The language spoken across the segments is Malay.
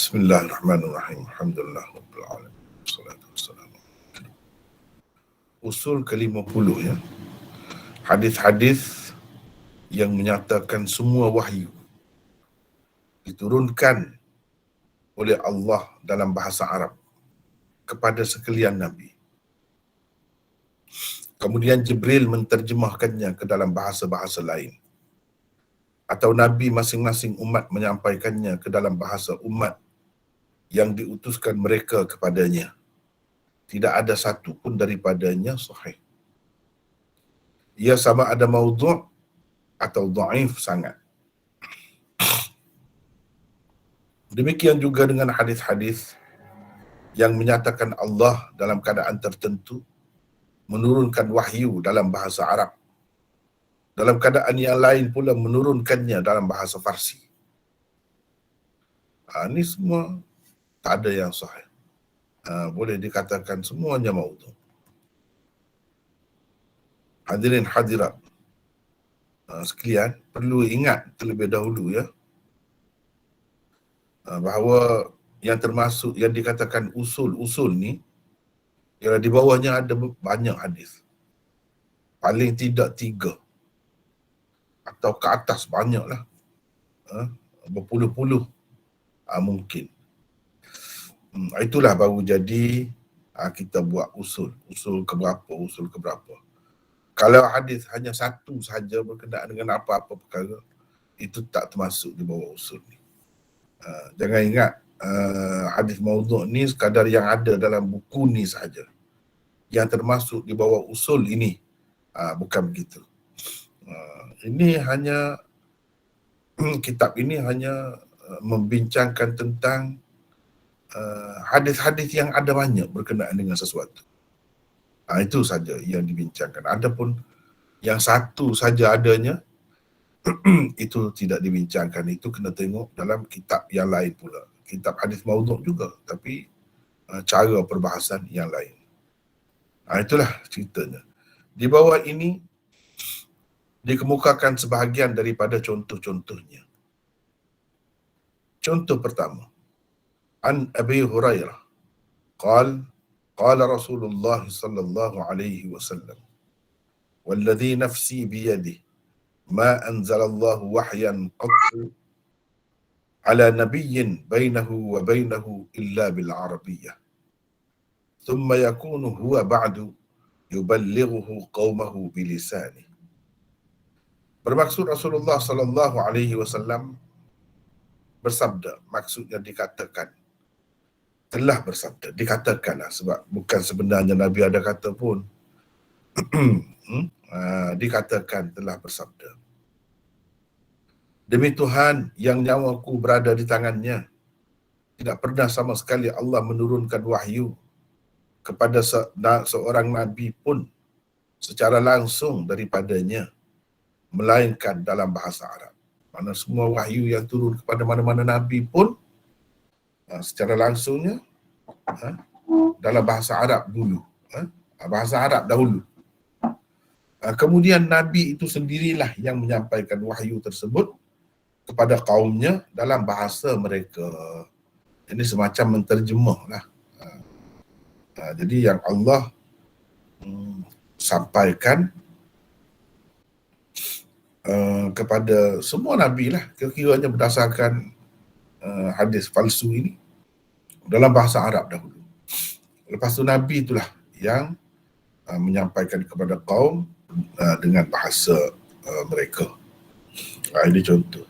Bismillahirrahmanirrahim. Alhamdulillah rabbil alamin. Wassalatu wassalamu. Usul ke-50 ya. Hadis-hadis yang menyatakan semua wahyu diturunkan oleh Allah dalam bahasa Arab kepada sekalian Nabi. Kemudian Jibril menterjemahkannya ke dalam bahasa-bahasa lain. Atau Nabi masing-masing umat menyampaikannya ke dalam bahasa umat yang diutuskan mereka kepadanya. Tidak ada satu pun daripadanya sahih. Ia sama ada maudhu' atau dhaif sangat. Demikian juga dengan hadis-hadis yang menyatakan Allah dalam keadaan tertentu menurunkan wahyu dalam bahasa Arab. Dalam keadaan yang lain pula menurunkannya dalam bahasa Farsi. Ini semua tak ada yang sahih. Boleh dikatakan semuanya maudhu'. Hadirin hadirat sekalian, perlu ingat terlebih dahulu ya, bahawa yang termasuk yang dikatakan usul-usul ni, ialah di bawahnya ada banyak hadis. Paling tidak 3 atau ke atas banyaklah. Berpuluh-puluh mungkin. Itulah baru jadi kita buat usul. Usul ke berapa. Kalau hadis hanya satu sahaja berkenaan dengan apa-apa perkara, itu tak termasuk di bawah usul ni. Jangan ingat hadis maudhu' ni sekadar yang ada dalam buku ni sahaja. Yang termasuk di bawah usul ini. Bukan begitu. Ini hanya kitab ini hanya membincangkan tentang hadis-hadis yang ada banyak berkenaan dengan sesuatu. Itu saja yang dibincangkan. Adapun yang satu saja adanya, itu tidak dibincangkan. Itu kena tengok dalam kitab yang lain pula. Kitab hadis maudhu' juga, tapi cara perbahasan yang lain. Itulah ceritanya. Di bawah ini dikemukakan sebahagian daripada contoh-contohnya. Contoh pertama, An Abi Hurairah qala Rasulullah sallallahu alaihi wasallam, walladhi nafsi biyadihi ma anzalallahu wahyan qattu ala nabiyyin bainahu wa bainahu illa bil arabiyyah thumma yakunu huwa ba'du yuballighuhu qaumahu bilisanihi. Bermaksud Rasulullah sallallahu alaihi wasallam bersabda, maksudnya dikatakan, telah bersabda, dikatakanlah, sebab bukan sebenarnya Nabi ada kata pun. Dikatakan telah bersabda, demi Tuhan yang nyawaku berada di tangannya, tidak pernah sama sekali Allah menurunkan wahyu kepada seorang Nabi pun secara langsung daripadanya, melainkan dalam bahasa Arab. Mana semua wahyu yang turun kepada mana-mana Nabi pun secara langsungnya dalam bahasa Arab dulu. Bahasa Arab dahulu. Kemudian Nabi itu sendirilah yang menyampaikan wahyu tersebut kepada kaumnya dalam bahasa mereka. Ini semacam menterjemah lah. Jadi yang Allah sampaikan kepada semua Nabi lah, kira-kiranya berdasarkan hadis palsu ini dalam bahasa Arab dahulu. Lepas tu Nabi itulah yang menyampaikan kepada kaum dengan bahasa mereka. Ini contoh.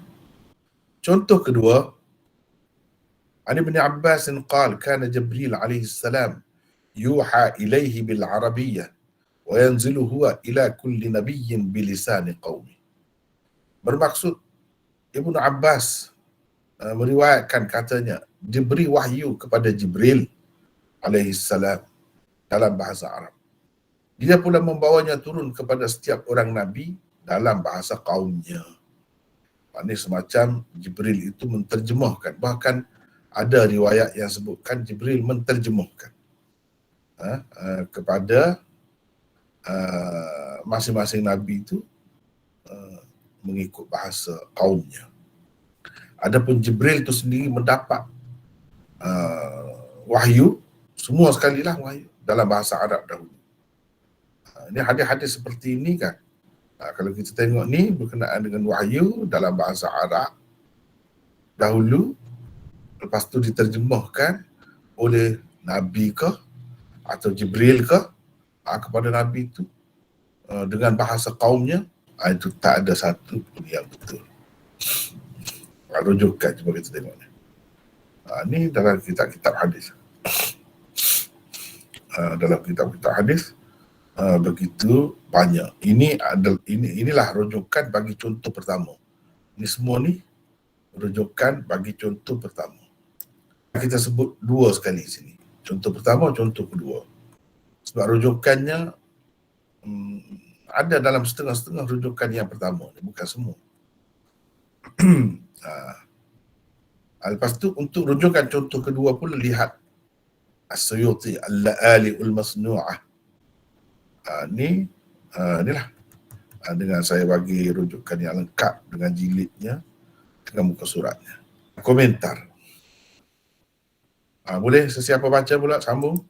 Contoh kedua, An Ibn Abbas qala kana Jibril alaihi salam yuha ilaihi bil arabiyyah wa yanzilu huwa ila kulli nabiyyin bilisani qaumi. Bermaksud Ibnu Abbas meriwayatkan katanya diberi wahyu kepada Jibril alaihi salam dalam bahasa Arab. Dia pula membawanya turun kepada setiap orang Nabi dalam bahasa kaumnya. Ini semacam Jibril itu menterjemahkan. Bahkan ada riwayat yang sebutkan Jibril menterjemahkan kepada masing-masing Nabi itu mengikut bahasa kaumnya. Adapun Jibril itu sendiri mendapat wahyu, semua sekali lah wahyu dalam bahasa Arab dahulu. Ini hadis-hadis seperti ini kan, kalau kita tengok ni berkenaan dengan wahyu dalam bahasa Arab dahulu, lepas tu diterjemahkan oleh Nabi ke atau Jibril ke kepada Nabi itu dengan bahasa kaumnya, itu tak ada satu pun yang betul. Rujukan cuba kita tengok ni. Ni dalam kitab-kitab hadis. Dalam kitab-kitab hadis begitu banyak. Inilah rujukan bagi contoh pertama. Ini semua ni rujukan bagi contoh pertama. Kita sebut dua sekali sini. Contoh pertama, contoh kedua. Sebab rujukannya ada dalam setengah-setengah rujukan yang pertama ni, bukan semua. Lepas tu untuk rujukan contoh kedua pula lihat As-Suyuti Al-La'ali'ul Masnu'ah. Inilah dengan saya bagi rujukan yang lengkap dengan jilidnya, dengan muka suratnya. Komentar. Boleh sesiapa baca pula, sambung.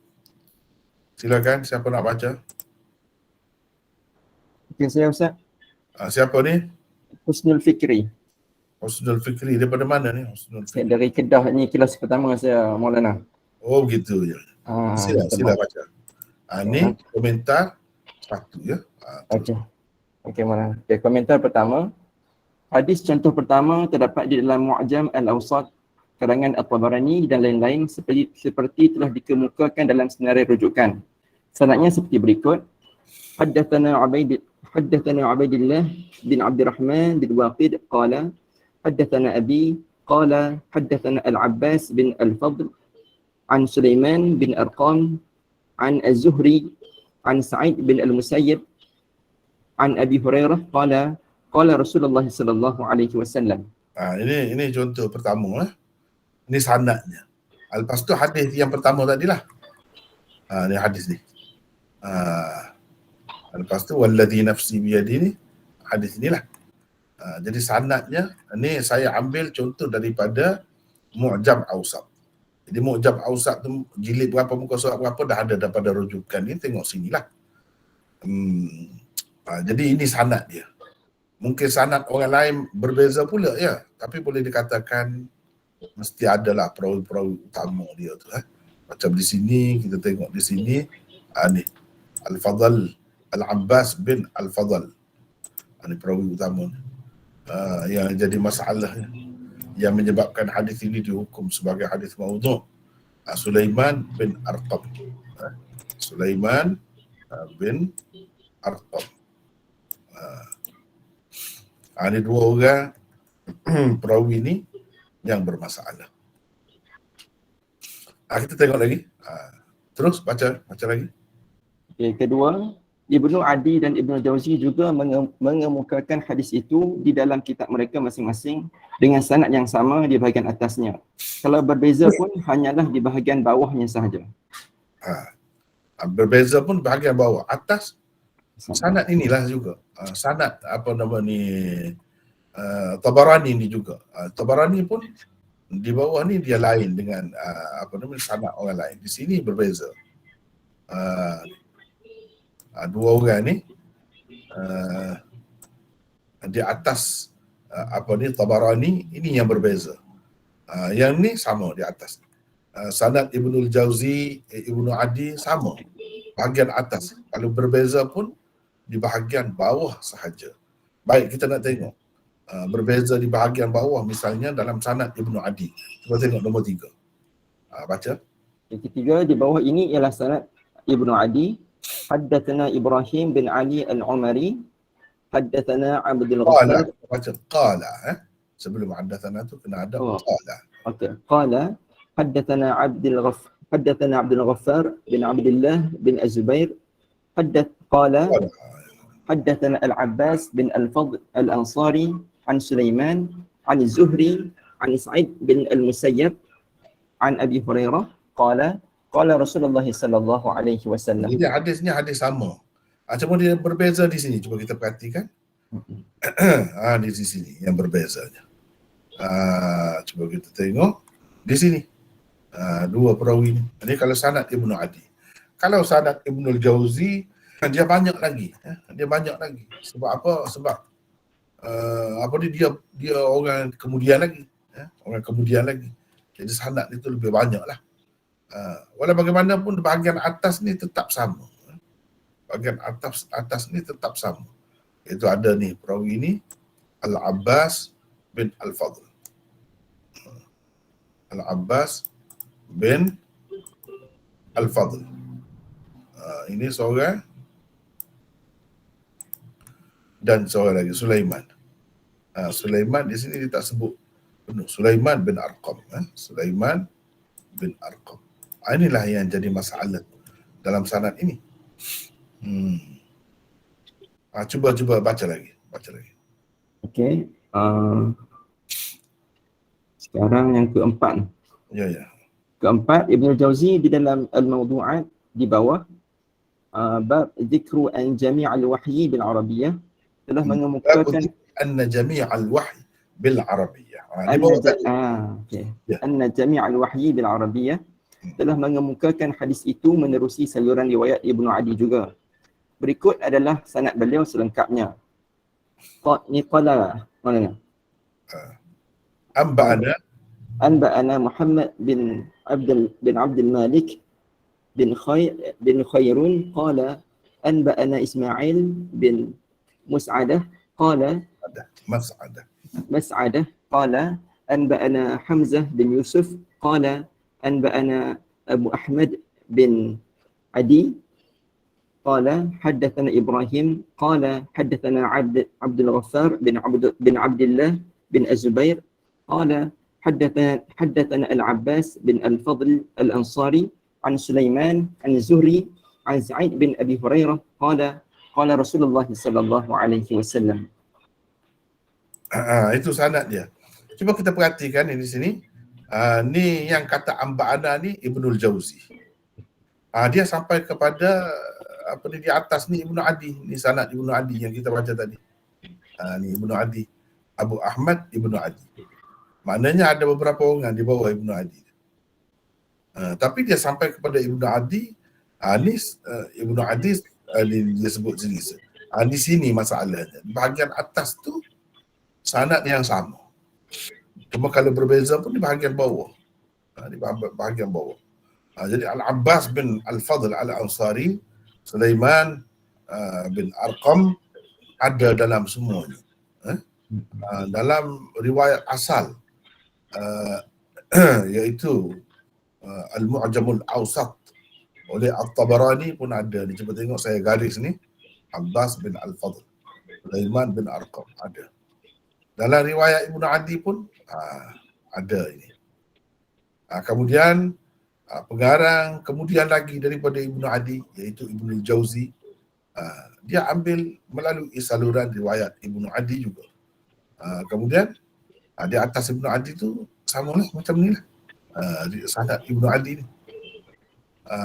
Silakan, siapa nak baca? Mungkin saya, Ustaz. Siapa ni? Husnul Fikri. Husnul Fikri, daripada mana ni? Husnul Fikri. Dari Kedah ni, kelas pertama saya, Maulana. Oh begitu ya. Sila baca. Ni komentar satu ya. Okey Maulana. Okay, komentar pertama. Hadis contoh pertama terdapat di dalam Mu'jam Al-Awsat karangan At-Tabarani dan lain-lain seperti telah dikemukakan dalam senarai rujukan. Sanadnya seperti berikut. Haddatsana Ubaidillah bin Abdurrahman bin Waqid qala haddatsana Abi qala haddatsana Al-Abbas bin Al-Fadl an Sulaiman bin Arqam an Az-Zuhri an Sa'id bin Al-Musayyib an Abi Hurairah qala qala Rasulullah sallallahu alaihi wasallam. Ini contoh pertama. Ini sanadnya. Lepas tu hadis yang pertama tadilah. Ni hadis ni. Lepas tu walladhi nafsi biyadi ni, hadis inilah. Jadi sanadnya ni saya ambil contoh daripada Mu'jam Awsat. Jadi Mu'jam Awsat tu jilid berapa, muka surat berapa dah ada daripada rujukan ni, tengok sinilah. Jadi ini sanad dia. Mungkin sanad orang lain berbeza pula ya, tapi boleh dikatakan mesti adalah perawi-perawi utama dia tu. Macam di sini, kita tengok di sini, ni Al-Fadl, Al-Abbas bin Al-Fadl. Ini perawi utama yang jadi masalah yang menyebabkan hadis ini dihukum sebagai hadis maudhu'. Sulaiman bin Arqam. Sulaiman bin Arqam. Ini dua orang perawi ini yang bermasalah. Kita tengok lagi. Terus baca lagi. Okay, kedua, Ibnu Adi dan Ibnu Jauzi juga mengemukakan hadis itu di dalam kitab mereka masing-masing dengan sanad yang sama di bahagian atasnya. Kalau berbeza pun hanyalah di bahagian bawahnya sahaja. Berbeza pun bahagian bawah. Atas sanad inilah juga. Sanad apa nama ni, Tabarani ni juga. Tabarani pun di bawah ni dia lain dengan sanad orang lain. Di sini berbeza. Dua orang ni di atas Tabarani ini yang berbeza. Yang ni sama di atas. Sanad Ibnul Jauzi, Ibnu Adi sama. Bahagian atas. Kalau berbeza pun di bahagian bawah sahaja. Baik, kita nak tengok. Berbeza di bahagian bawah, misalnya dalam sanad Ibnu Adi. Cuba tengok nombor 3. Baca. Yang ketiga di bawah ini ialah sanad Ibnu Adi. Haddatsana Ibrahim bin Ali Al-Umari. Haddatsana Abdul Ghaffar. Baca qala. Sebelum haddatsana tu kena ada qala. Okey. Qala haddatsana Abdul Ghaffar bin Abdullah bin Az-Zubair. Qala haddatsana Al-Abbas bin Al-Fadl Al-Ansari an Sulaiman an Az-Zuhri an Sa'id bin Al-Musayyib an Abi Hurairah qala Rasulullah sallallahu alaihi wasallam. Jadi hadisnya hadis sama. Cuma dia berbeza di sini. Cuba kita perhatikan. Di sini yang berbezanya. Cuba kita tengok di sini. Dua perawi ni. Ini kalau sanad Ibnu Adi. Kalau sanad Ibnul Jauzi, dia banyak lagi. Dia banyak lagi. Sebab apa? Sebab dia orang kemudian lagi. Orang kemudian lagi. Jadi sanad itu lebih banyak lah. Walau bagaimanapun bahagian atas ni tetap sama. Bahagian atas ni tetap sama. Itu ada ni perawi ini Al-Abbas bin Al-Fadl. Al-Abbas bin Al-Fadl. Ini seorang dan seorang lagi Sulaiman. Sulaiman di sini dia tak sebut penuh. Sulaiman bin Arqam. Sulaiman bin Arqam. Inilah yang jadi masalah dalam sanad ini. Cuba baca lagi. Okey. Sekarang yang keempat. Ya. Keempat, Ibnu Jauzi di dalam Al-Mawdu'at di bawah bab zikru an jami' al-wahyi bil Arabiyyah telah mengemukakan anna jami' al-wahyi bil Arabiyyah. Anna jami' al-wahyi bil Arabiyyah telah mengemukakan hadis itu menerusi saluran riwayat Ibnu Adi juga. Berikut adalah sanad beliau selengkapnya. Qala mana? Anba'ana Muhammad bin Abdul Malik bin Khairun qala anba'ana Ismail bin Mas'adah qala qala anba'ana Hamzah bin Yusuf qala anba'ana Abu Ahmad bin Adi qala haddathana Ibrahim qala haddathana Abdul Ghaffar bin Abdullah bin Az-Zubair qala haddathana Al-Abbas bin Al-Fadl Al-Ansari an Sulaiman an Zuhri an Sa'id bin Abi Hurairah qala Rasulullah sallallahu alaihi wasallam. Itu sanad dia. Cuba kita perhatikan ini di sini. Ni yang kata Amba'ana ni Ibnul Jauzi. Dia sampai kepada di atas ni Ibnu Adi. Ni sanad Ibnu Adi yang kita baca tadi. Ni Ibnu Adi. Abu Ahmad Ibnu Adi. Maknanya ada beberapa orang di bawah Ibnu Adi. Tapi dia sampai kepada Ibnu Adi. Ibnu Adi dia sebut sini. Di sini masalahnya. Bahagian atas tu sanad yang sama. Cuma kalau berbeza pun di bahagian bawah. Di bahagian bawah. Jadi Al-Abbas bin Al-Fadl Al-Ansari, Sulaiman bin Arqam ada dalam semuanya. Dalam riwayat asal iaitu Al-Mu'jamul Awsat oleh At-Tabarani pun ada. Cuba tengok saya garis ni. Abbas bin Al-Fadl, Sulaiman bin Arqam ada. Dalam riwayat Ibnu Adi pun ada ini. Kemudian pengarang kemudian lagi daripada Ibnu Adi iaitu Ibnu Jauzi, dia ambil melalui saluran riwayat Ibnu Adi juga. Kemudian di atas Ibnu Adi tu samalah macam ni lah. Sanad Ibnu Adi ni.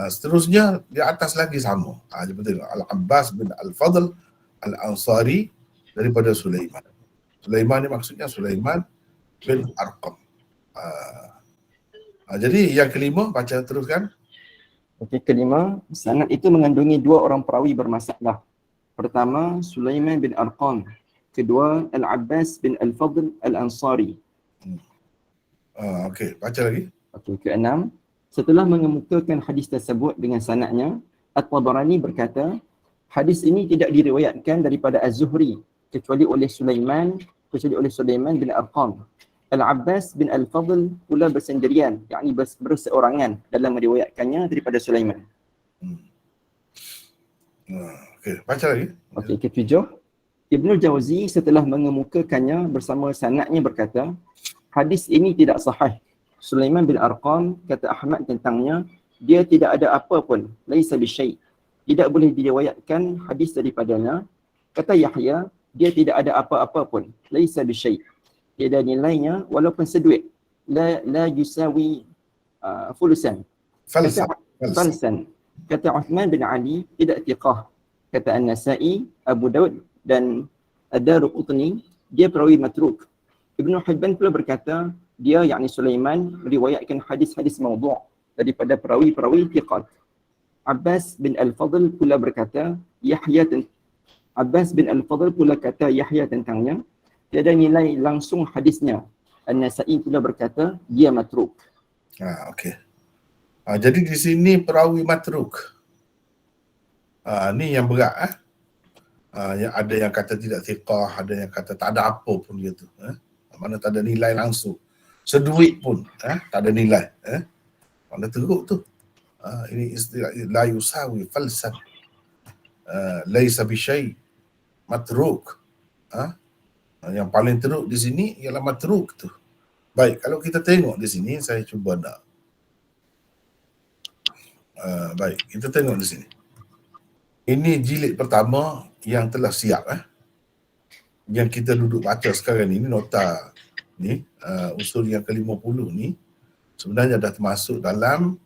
Seterusnya di atas lagi sama. Betul. Al-Abbas bin Al-Fadl Al-Ansari daripada Sulaiman. Sulaiman ni maksudnya Sulaiman bin Arqam. Jadi yang kelima, baca teruskan. Okey, kelima, sanad itu mengandungi dua orang perawi bermasalah. Pertama, Sulaiman bin Arqam. Kedua, Al-Abbas bin Al-Fadl Al-Ansari. Okey, baca lagi. Okey, keenam, setelah mengemukakan hadis tersebut dengan sanadnya, At-Tabarani berkata, hadis ini tidak diriwayatkan daripada Az-Zuhri kecuali oleh Sulaiman bin Arqam. Al-Abbas bin Al-Fadl pula bersendirian, yakni berseorangan dalam meriwayatkannya daripada Sulaiman. Okey, baca lagi. Okey, ketujuh, Ibnu Jauzi setelah mengemukakannya bersama sanadnya berkata, hadis ini tidak sahih. Sulaiman bin Arqam, kata Ahmad tentangnya, dia tidak ada apa pun, laisa bisyai'. Tidak boleh diriwayatkan hadis daripadanya. Kata Yahya, dia tidak ada apa-apa pun, laisa bisyai'. Tiada nilainya walaupun seduit. La yusawi fulusan. Falsan. Kata Uthman bin Ali, tidak thiqah. Kata An-Nasa'i, Abu Daud dan Ad-Daruqutni, dia perawi matruk. Ibnu Hibban pula berkata, dia yakni Sulaiman meriwayatkan hadis-hadis maudhu' daripada perawi-perawi thiqat. Abbas bin Al-Fadl pula berkata, Abbas bin Al-Fadl pula kata Yahya tentangnya, tiada nilai langsung hadisnya. An-Nasa'i pula berkata, dia matruk. Okey. Jadi di sini perawi matruk. Ni yang berat. Yang ada yang kata tidak thiqah, ada yang kata tak ada apa pun dia tu. Mana tak ada nilai langsung. Seduit pun tak ada nilai. Mana teruk tu. Ini istilah la yusawi falsan. Laisa bi syai' matruk. Yang paling teruk di sini ialah matruk tu. Baik, kalau kita tengok di sini, saya cuba nak. Baik, kita tengok di sini. Ini jilid pertama yang telah siap. Yang kita duduk baca sekarang ni, nota ni, usul yang ke-50 ni, sebenarnya dah termasuk dalam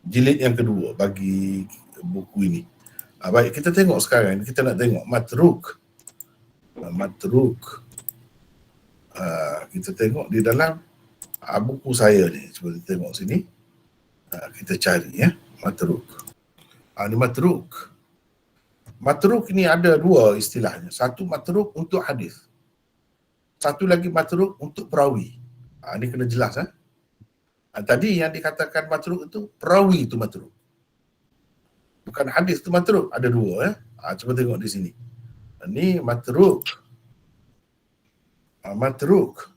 jilid yang kedua bagi buku ini. Baik, kita tengok sekarang ni, kita nak tengok matruk. Kita tengok di dalam buku saya ni. Cuba kita tengok sini. Kita cari matruk. Ini matruk. Matruk ni ada dua istilahnya. Satu matruk untuk hadis. Satu lagi matruk untuk perawi. Ini kena jelas. Tadi yang dikatakan matruk itu, perawi itu matruk. Bukan hadis itu matruk. Ada dua. Cuba tengok di sini. Ini matruk. Matruk.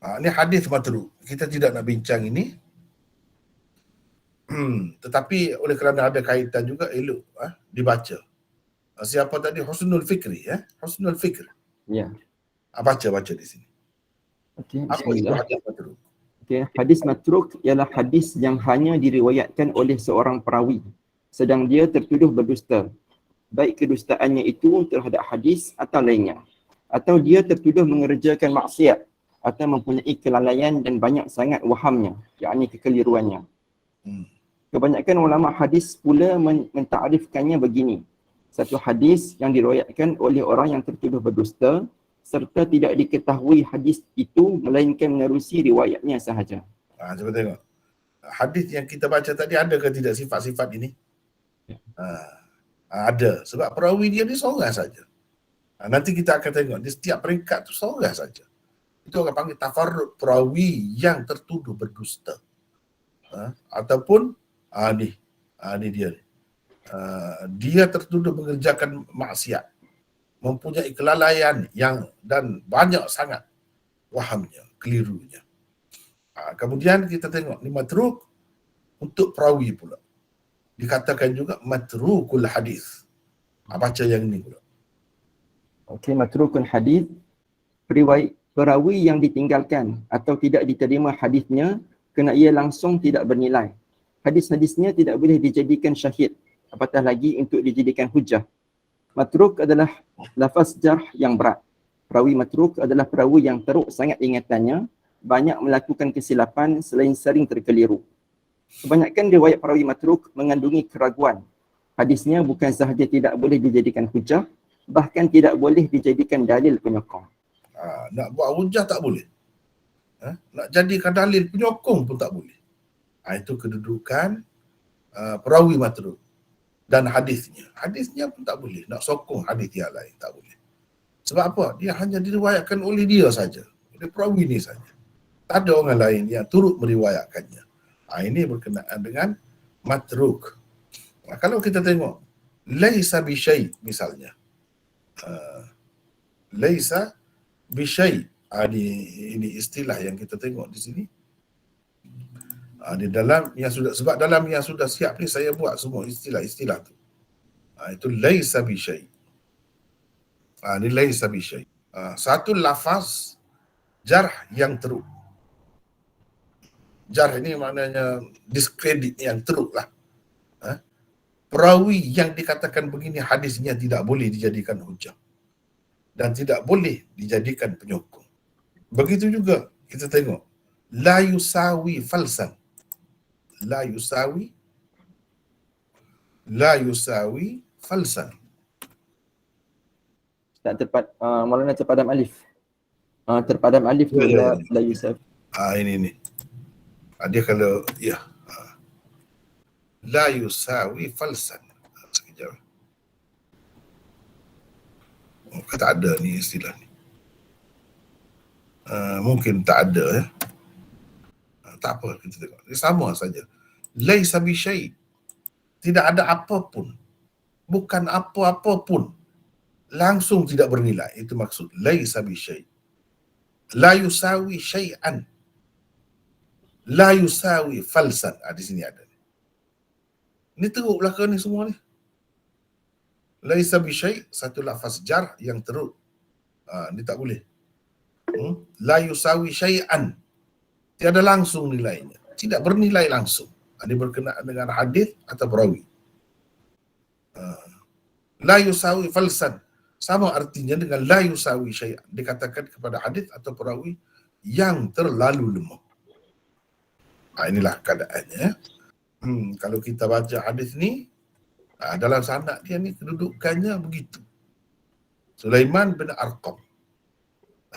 Ini hadis matruk. Kita tidak nak bincang ini. Tetapi oleh kerana ada kaitan juga, elok dibaca. Siapa tadi? Husnul Fikri. Husnul Fikr. Ya. Baca di sini. Okey, Apa itu bismillah. hadis matruk? Okey, hadis matruk ialah hadis yang hanya diriwayatkan oleh seorang perawi sedang dia tertuduh berdusta. Baik kedustaannya itu terhadap hadis atau lainnya. Atau dia tertuduh mengerjakan maksiat atau mempunyai kelalaian dan banyak sangat wahamnya, yakni kekeliruannya. Kebanyakan ulama hadis pula mentarifkannya begini. Satu hadis yang diriwayatkan oleh orang yang tertuduh berdusta serta tidak diketahui hadis itu melainkan menerusi riwayatnya sahaja. Cuba tengok. Hadis yang kita baca tadi ada ke tidak sifat-sifat ini? Ada. Sebab perawi dia ni seorang saja. Nanti kita akan tengok di setiap peringkat tu seorang saja. Itu orang panggil tafarrud perawi yang tertuduh berdusta. Ataupun ni dia. Dia tertuduh mengerjakan maksiat, mempunyai kelalaian dan banyak sangat wahamnya, kelirunya. Kemudian kita tengok ni matruk untuk perawi pula. Dikatakan juga matrukul hadis. Baca yang ni pula. Okey, matrukul hadis, perawi yang ditinggalkan atau tidak diterima hadisnya kerana ia langsung tidak bernilai. Hadis-hadisnya tidak boleh dijadikan syahid, apatah lagi untuk dijadikan hujah. Matruk adalah lafaz jarh yang berat. Perawi matruk adalah perawi yang teruk sangat ingatannya, banyak melakukan kesilapan selain sering terkeliru. Kebanyakan riwayat perawi matruk mengandungi keraguan. Hadisnya bukan sahaja tidak boleh dijadikan hujah, bahkan tidak boleh dijadikan dalil penyokong. Nak buat hujah tak boleh. Nak jadikan dalil penyokong pun tak boleh. Itu kedudukan perawi matruk. Dan hadisnya. Hadisnya pun tak boleh. Nak sokong hadis yang lain, tak boleh. Sebab apa? Dia hanya diriwayatkan oleh dia saja. Oleh perawi ni saja. Tak ada orang lain yang turut meriwayatkannya. Ini berkenaan dengan matruk. Kalau kita tengok, laisa bisyai misalnya. Laisa bisyai. Ini istilah yang kita tengok di sini. Di dalam yang sudah, sebab dalam yang sudah siap ni saya buat semua istilah-istilah tu. Itu laisa bisyai. Ni laisa bisyai. Satu lafaz jarh yang teruk. Jarh ini maknanya diskredit yang teruk lah. Perawi yang dikatakan begini hadisnya tidak boleh dijadikan hujah dan tidak boleh dijadikan penyokong. Begitu juga kita tengok la yusawi falsan. La yusawi falsan. Tak tepat, Maulana terpadam alif. Terpadam alif tu Ya. la yusaf. Ini. Dia kalau ya la yusawi falsan. Sekejap. Tak ada ni istilah ni. Mungkin tak ada ya. Tak apa, kita tengok. Dia sama saja. Laisa bi syai'. Tidak ada apapun. Bukan apa-apa pun. Langsung tidak bernilai. Itu maksud laisa bi syai'. La yusawi syai'an. La yusawi falsan. Di sini ada. Ini teruk belakang ni semua ni. Laisa bi syai', satu lafaz jar yang teruk. Ni tak boleh. La yusawi syai'an. Tiada langsung nilainya. Tidak bernilai langsung. Ini berkenaan dengan hadis atau perawi. La yusawi falsan. Sama artinya dengan la yusawi syai'an. Dikatakan kepada hadis atau perawi yang terlalu lemah. Inilah keadaannya. Kalau kita baca hadis ni, dalam sanad dia ni kedudukannya begitu. Sulaiman bin Arqam.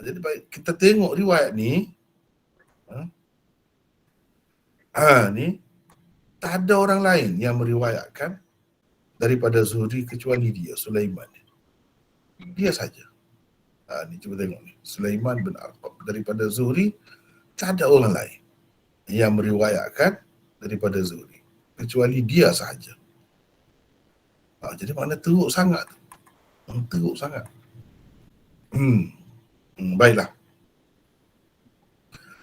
Jadi baik kita tengok riwayat ni, ni tak ada orang lain yang meriwayatkan daripada Zuhri kecuali dia, Sulaiman. Dia saja. Ni cuba tengok ni. Sulaiman bin Arqam daripada Zuhri, tak ada orang lain yang meriwayatkan daripada Zuhri kecuali dia sahaja. Jadi makna teruk sangat. Teruk sangat. Baiklah.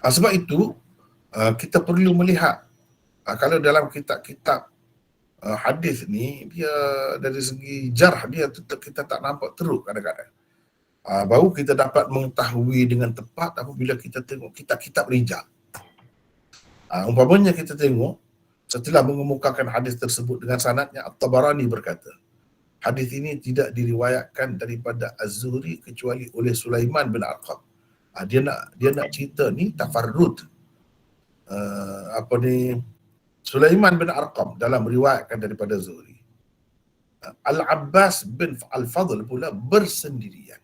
Sebab itu kita perlu melihat kalau dalam kitab-kitab hadis ni, dia dari segi jarh dia kita tak nampak teruk kadang-kadang. Baru kita dapat mengetahui dengan tepat apabila kita tengok kitab-kitab rijal. Umpamanya kita tengok setelah mengemukakan hadis tersebut dengan sanadnya, At-Tabarani berkata, hadis ini tidak diriwayatkan daripada Az-Zuhri kecuali oleh Sulaiman bin Arqam. Dia nak cerita ni tafarrud. Sulaiman bin Arqam dalam meriwayatkan daripada Zuhri. Al-Abbas bin Al-Fadl pula bersendirian.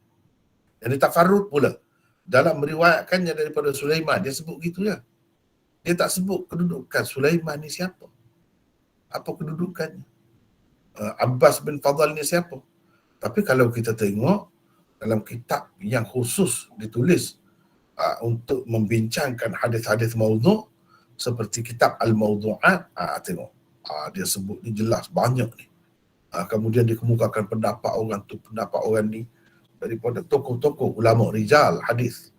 Jadi tafarrud pula dalam meriwayatkannya daripada Sulaiman. Dia sebut gitu ya. Dia tak sebut kedudukan Sulaiman ni siapa. Apa kedudukannya. Abbas bin Fadl ni siapa. Tapi kalau kita tengok dalam kitab yang khusus ditulis untuk membincangkan hadis-hadis maudhu' seperti kitab Al-Mawdu'at, tengok. Dia sebut ni jelas banyak ni. Kemudian dikemukakan pendapat orang tu, pendapat orang ni daripada tokoh-tokoh ulama rijal hadis.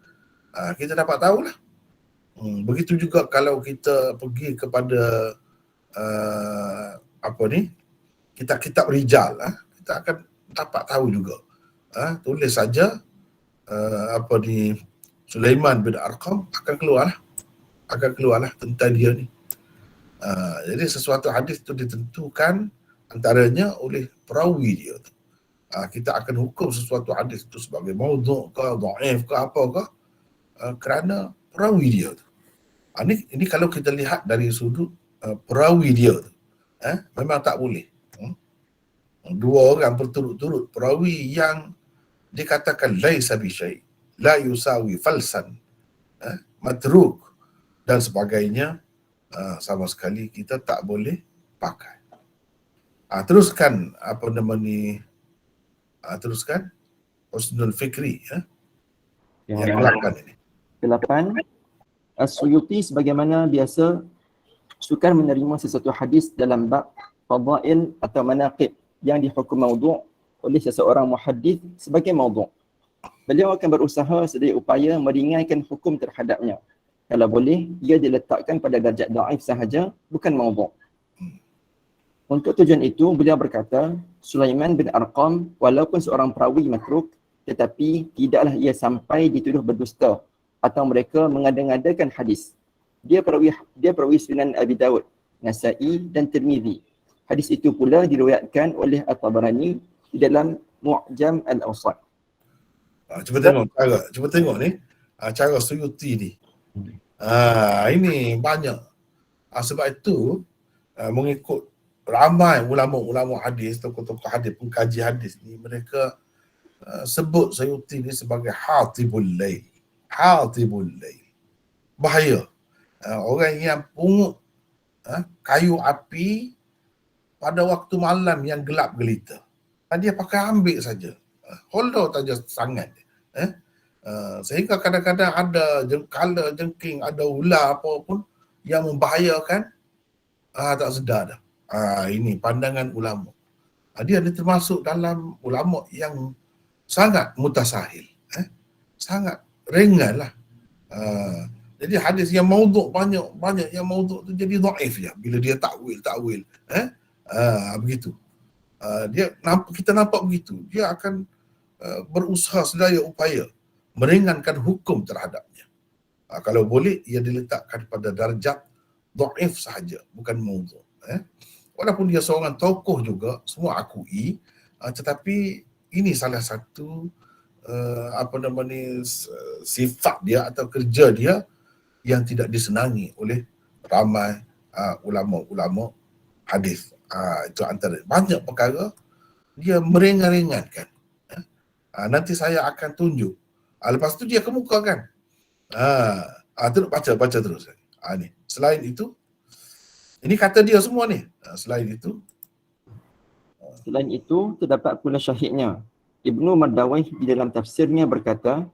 Kita dapat tahulah. Begitu juga kalau kita pergi kepada kitab-kitab rijal, kita akan dapat tahu juga. Tulis saja Sulaiman bin Arqam akan keluarlah tentang dia ni. Jadi sesuatu hadis tu ditentukan antaranya oleh perawi dia tu. Kita akan hukum sesuatu hadis itu sebagai maudhu' ke, dhaif ke, apa ke, kerana perawi dia tu. Ini kalau kita lihat dari sudut perawi dia tu, memang tak boleh. Dua orang berturut-turut perawi yang dikatakan laisa bi syai', la yusawi falsan, matruk dan sebagainya, sama sekali kita tak boleh pakai. Teruskan teruskan Husnul Fikri yang ke-8 ini. Ke-8, As-Suyuti sebagaimana biasa sukar menerima sesuatu hadis dalam bab fadail atau manaqib yang dihukum maudhu' oleh seseorang muhaddis sebagai maudhu'. Beliau akan berusaha sedaya upaya meringankan hukum terhadapnya. Kalau boleh, ia diletakkan pada darjat dhaif sahaja, bukan maudhu'. Untuk tujuan itu, beliau berkata, Sulaiman bin Arqam walaupun seorang perawi matruk, tetapi tidaklah ia sampai dituduh berdusta atau mereka mengada-ngadakan hadis. Dia perawi Sunan Abi Dawud, Nasa'i dan Tirmizi. Hadis itu pula diriwayatkan oleh At-Tabarani di dalam Mu'jam Al-Awsat. Cuba tengok ni, cara Suyuti ni. Ini banyak. Sebab itu mengikut ramai ulama-ulama hadis, tokoh-tokoh hadis, pengkaji hadis ni, mereka sebut Suyuti ni sebagai Hatibul Lail. hatibul lail. Bahaya. Orang yang pungut kayu api pada waktu malam yang gelap gelita. Dia pakai ambil saja. Holder saja sangat. Sehingga kadang-kadang ada kala jengking, ada ular apa pun yang membahayakan, tak sedar dah. Ini pandangan ulama. Dia termasuk dalam ulama yang sangat mutasahil. Sangat ringan lah. Jadi hadis yang maudhu' banyak yang maudhu' tu jadi dhaif je bila dia takwil. Begitu. Kita nampak begitu. Dia akan berusaha sedaya upaya meringankan hukum terhadapnya. Kalau boleh ia diletakkan pada darjat dhaif sahaja, bukan maudhu'. Walaupun dia seorang tokoh juga, semua akui, tetapi ini salah satu sifat dia atau kerja dia yang tidak disenangi oleh ramai ulama-ulama hadis. Itu antara banyak perkara dia meringan-ringankan. Nanti saya akan tunjuk. Lepas tu dia kemukakan. Terus baca terus. Ni. Selain itu, ini kata dia semua ni. Selain itu, terdapat pula syahidnya. Ibnu Mardawih di dalam tafsirnya berkata,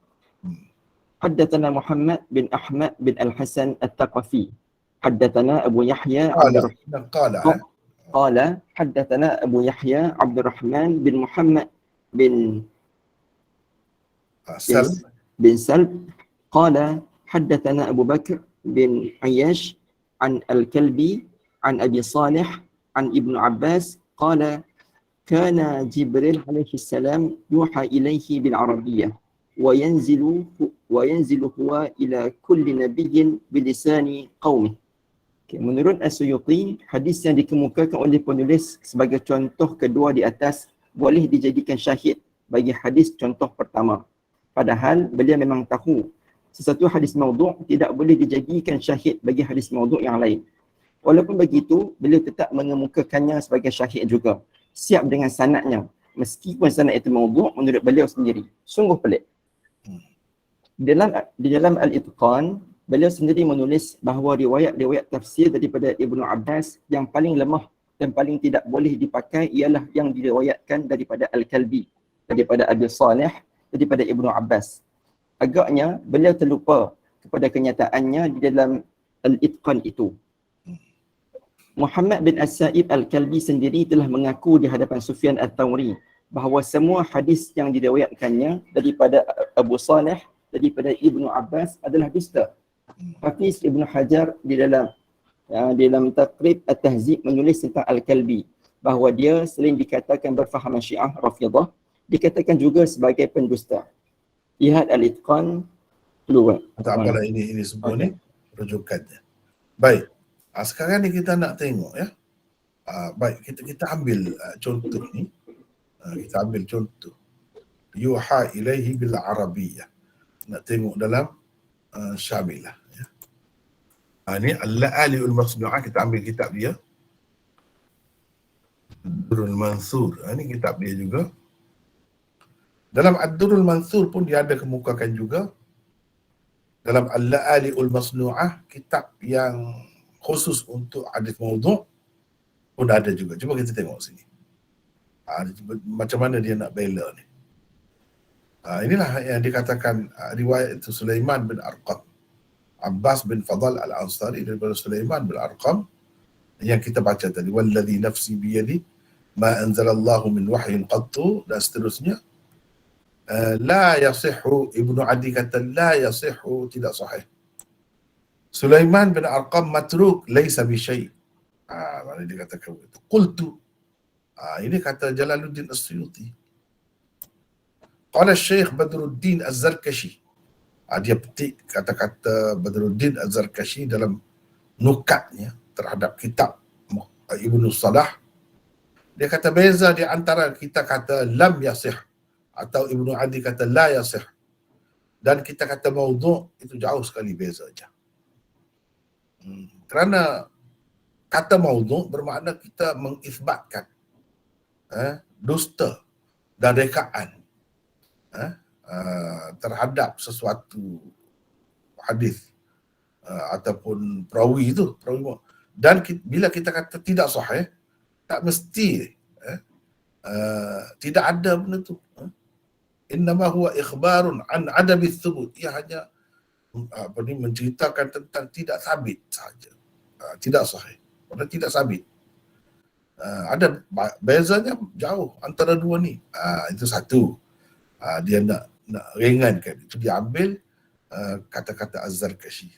Haddatsana Muhammad bin Ahmad bin Al-Hasan At-Taqafi. Haddatsana Abu Yahya qala haddatsana Abu Yahya Abdurrahman bin Muhammad bin Salb qala haddatsana Abu Bakr bin Ayyash an Al-Kalbi an Abi Salih an Ibnu Abbas qala kana Jibril alaihi salam yuha ilaihi bil Arabiyyah wa yanzilu huwa ila kulli nabiyyin bilisani qaumih. Menurut As-Suyuti, hadis yang dikemukakan oleh penulis sebagai contoh kedua di atas boleh dijadikan syahid bagi hadis contoh pertama. Padahal beliau memang tahu sesuatu hadis maudhu' tidak boleh dijadikan syahid bagi hadis maudhu' yang lain. Walaupun begitu, beliau tetap mengemukakannya sebagai syahid juga. Siap dengan sanadnya, meskipun sanad itu maudhu' menurut beliau sendiri. Sungguh pelik. Di dalam Al-Itqan, beliau sendiri menulis bahawa riwayat-riwayat tafsir daripada Ibnu Abbas yang paling lemah dan paling tidak boleh dipakai ialah yang diriwayatkan daripada Al-Kalbi, daripada Abi Salih, daripada Ibnu Abbas. Agaknya beliau terlupa kepada kenyataannya di dalam Al-Itqan itu. Muhammad bin As-Sa'ib Al-Kalbi sendiri telah mengaku di hadapan Sufyan Al-Thawri bahawa semua hadis yang diriwayatkannya daripada Abu Salih, daripada Ibnu Abbas adalah dusta. Hafiz Ibnu Hajar di dalam Taqrib At-Tahzib menulis tentang Al-Kalbi bahawa dia selain dikatakan berfaham Syiah Rafidah, dikatakan juga sebagai pendusta. Lihat Al-Itqan keluar. Tak apalah, ini semua ni rujukannya. Baik. Sekarang ni kita nak tengok ya. Baik, kita ambil contoh ni. Kita ambil contoh. Yuha ilaihi bil Arabiyyah. Nak tengok dalam Syamilah. Ini Al-La'ali'ul Masnu'ah, kita ambil kitab dia. Ad-Durrul Mansur, ini kitab dia juga. Dalam Ad-Durrul Mansur pun dia ada kemukakan juga. Dalam Al-La'ali'ul Masnu'ah, kitab yang khusus untuk hadis maudhu' pun ada juga. Cuba kita tengok sini. Macam mana dia nak bela ni. Inilah yang dikatakan riwayat itu Sulaiman bin Arqam, Abbas bin Fadal Al-Ansari daripada Sulaiman bin Arqam yang kita baca tadi, walladhi nafsi biyadi ma anzalallahu min wahyin qattu, dan seterusnya. La yasihhu, Ibnu Adi kata la yasihhu, tidak sahih. Sulaiman bin Arqam matruk laysa bi syai'. Mana dia katakan begitu. Qultu, ini kata Jalaluddin As-Suyuti. Qala Syekh Badruddin Az-Zarkashi. Dia petik kata-kata Badruddin Az-Zarkashi dalam nukatnya terhadap kitab Ibnu Salah. Dia kata beza di antara kita kata lam yasih atau Ibnu Adi kata la yasih dan kita kata maudhu' itu jauh sekali beza aja. Kerana kata maudhu' bermakna kita mengisbatkan dusta dan rekaan terhadap sesuatu hadis ataupun perawi itu, dan bila kita kata tidak sahih, tak mesti tidak ada benda tu. Innama huwa ikhbarun an adami thubut. Ia hanya menceritakan tentang tidak sabit saja. Tidak sahih. Padahal tidak sabit. Ada bezanya jauh antara dua ni. Itu satu. Dia nak ringankan. Itu dia ambil kata-kata Az-Zarkashi.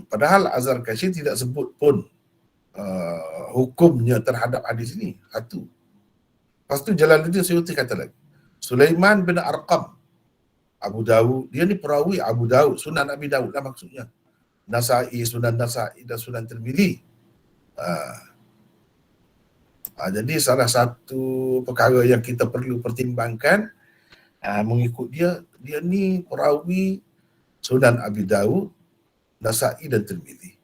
Padahal Az-Zarkashi tidak sebut pun hukumnya terhadap hadis ini. Satu. Lepas tu Jalaluddin Suyuti kata lagi, Sulaiman bin Arqam, Abu Dawud, dia ni perawi Abu Dawud, Sunan Abi Dawud lah maksudnya. Nasa'i, Sunan Nasa'i dan Sunan Tirmidzi. Jadi salah satu perkara yang kita perlu pertimbangkan mengikut dia ni perawi Sunan Abi Dawud, Nasa'i dan Tirmidzi.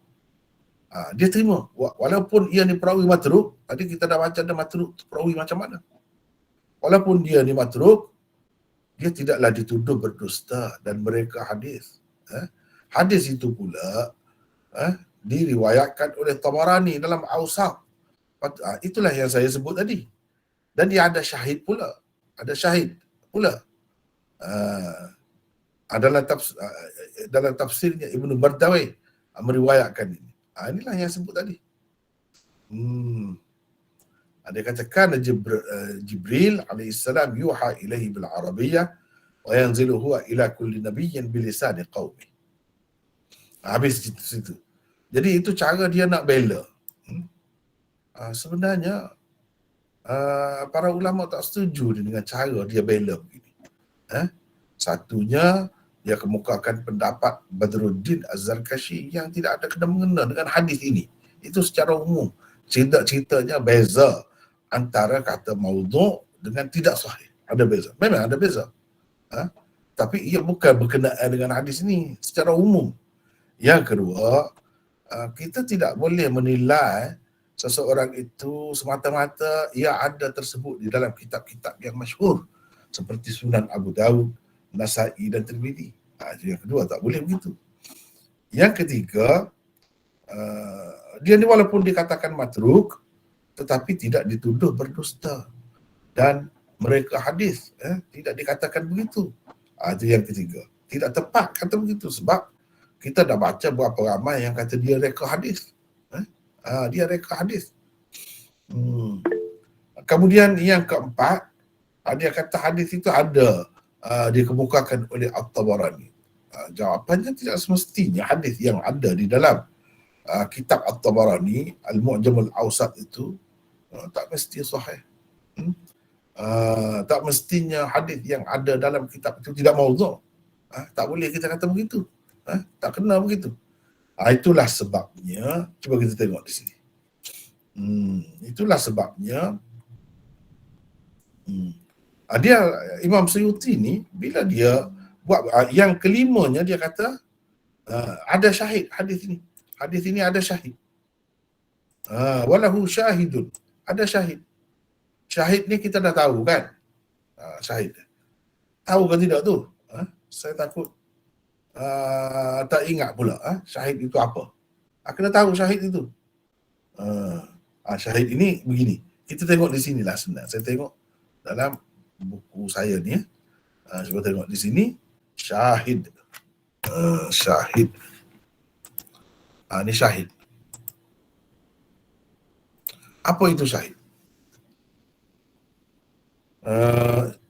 Dia terima walaupun ia ni perawi matruk. Tadi kita dah baca ada matruk perawi macam mana. Walaupun dia ni matruk, dia tidaklah dituduh berdusta dan mereka hadis. Hadis itu pula diriwayatkan oleh Tabarani dalam Awsat. Itulah yang saya sebut tadi. Dan dia ada syahid pula. Ada syahid pula. Dalam tafsirnya Ibnu Bardawai meriwayatkan ini. Inilah yang sebut tadi. Dia katakan Jibril alaihissalam yuha ilaihi bil arabiyyah wa yanzilu huwa ila kulli nabiyyin bilisani qaumi. Habis situ. Jadi itu cara dia nak bela. Sebenarnya para ulama tak setuju dengan cara dia bela begini. Satunya dia kemukakan pendapat Badruddin Az-Zarkashi yang tidak ada kena-mengena dengan hadis ini. Itu secara umum. Cerita-ceritanya beza antara kata maudhu' dengan tidak sahih. Ada beza. Memang ada beza. Tapi ia bukan berkenaan dengan hadis ini secara umum. Yang kedua, kita tidak boleh menilai seseorang itu semata-mata ia ada tersebut di dalam kitab-kitab yang masyhur seperti Sunan Abu Dawud, Nasa'i dan Tirmidzi. Itu yang kedua, tak boleh begitu. Yang ketiga, dia ni walaupun dikatakan matruk tetapi tidak dituduh berdusta dan mereka hadis, tidak dikatakan begitu. Itu yang ketiga. Tidak tepat kata begitu sebab kita dah baca berapa ramai yang kata dia reka hadis. Dia reka hadis. Kemudian yang keempat, dia kata hadis itu ada dikemukakan oleh At-Tabarani. Jawapannya tidak semestinya hadis yang ada di dalam kitab At-Tabarani, Al-Mu'jam Al-Awsat itu tak mesti sahih. Tak mestinya hadis yang ada dalam kitab itu tidak maudhu'. Tak boleh kita kata begitu. Tak kena begitu. Itulah sebabnya, cuba kita tengok di sini. Itulah sebabnya dia Imam Suyuti ni bila dia buat yang kelimanya dia kata ada syahid hadis ini. Hadis ini ada syahid. Walahu syahidun. Ada syahid. Syahid ni kita dah tahu kan? Syahid. Tahu ke tidak tu? Saya takut tak ingat pula syahid itu apa. Kena tahu syahid itu. Syahid ini begini. Kita tengok di sinilah sebenarnya. Saya tengok dalam buku saya ni. Cuba tengok di sini. Syahid. Syahid. Ini syahid. Apa itu syahid?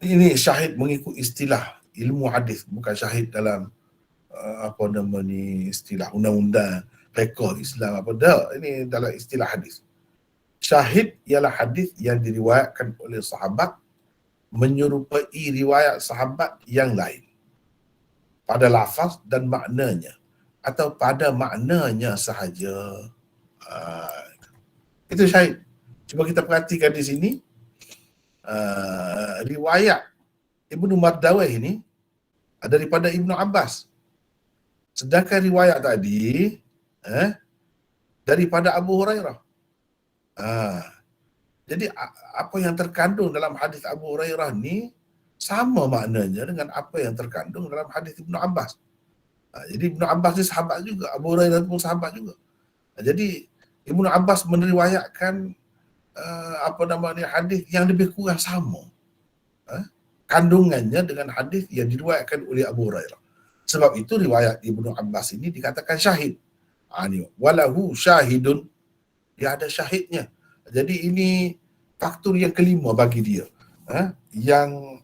Ini syahid mengikut istilah ilmu hadis, bukan syahid dalam istilah undang-undang rekod Islam apa dah. Ini dalam istilah hadis. Syahid ialah hadis yang diriwayatkan oleh sahabat menyerupai riwayat sahabat yang lain pada lafaz dan maknanya atau pada maknanya sahaja. Itu syahid. Cuba kita perhatikan di sini riwayat Ibnu Mardawai ini daripada Ibnu Abbas. Sedangkan riwayat tadi daripada Abu Hurairah. Jadi apa yang terkandung dalam hadis Abu Hurairah ni sama maknanya dengan apa yang terkandung dalam hadis Ibnu Abbas. Jadi Ibnu Abbas ni sahabat juga, Abu Hurairah pun sahabat juga. Jadi Ibnu Abbas meriwayatkan hadis yang lebih kurang sama kandungannya dengan hadis yang diriwayatkan oleh Abu Hurairah. Sebab itu riwayat Ibnu Abbas ini dikatakan syahid. Walahu syahidun, dia ada syahidnya. Jadi ini faktor yang kelima bagi dia, yang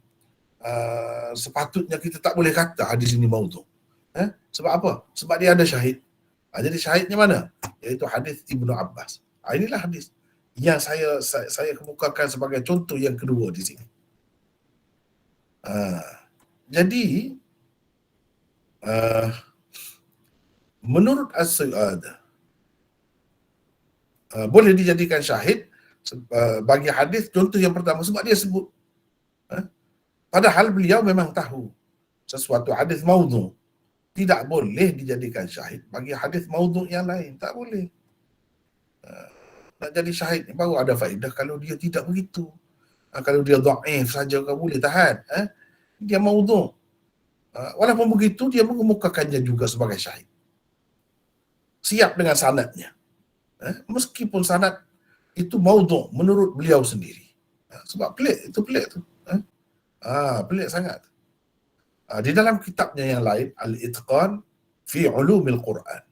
sepatutnya kita tak boleh kata hadis ini maudhu'. Sebab apa? Sebab dia ada syahid. Jadi syahidnya mana? Iaitu hadis Ibnu Abbas. Inilah hadis yang saya kemukakan sebagai contoh yang kedua di sini. Jadi menurut As-Su'ad, boleh dijadikan syahid bagi hadis contoh yang pertama sebab dia sebut. Padahal beliau memang tahu sesuatu hadis maudhu' tidak boleh dijadikan syahid bagi hadis maudhu' yang lain. Tak boleh. Nak jadi syahid baru ada faedah kalau dia tidak begitu. Kalau dia dhaif saja kau boleh tahan. Dia maudhu'. Walaupun begitu dia mengemukakannya juga sebagai syahid. Siap dengan sanadnya. Meskipun sanad itu maudhu' menurut beliau sendiri. Sebab pelik tu. Pelik sangat. Di dalam kitabnya yang lain, Al-Itqan fi Ulumil Quran,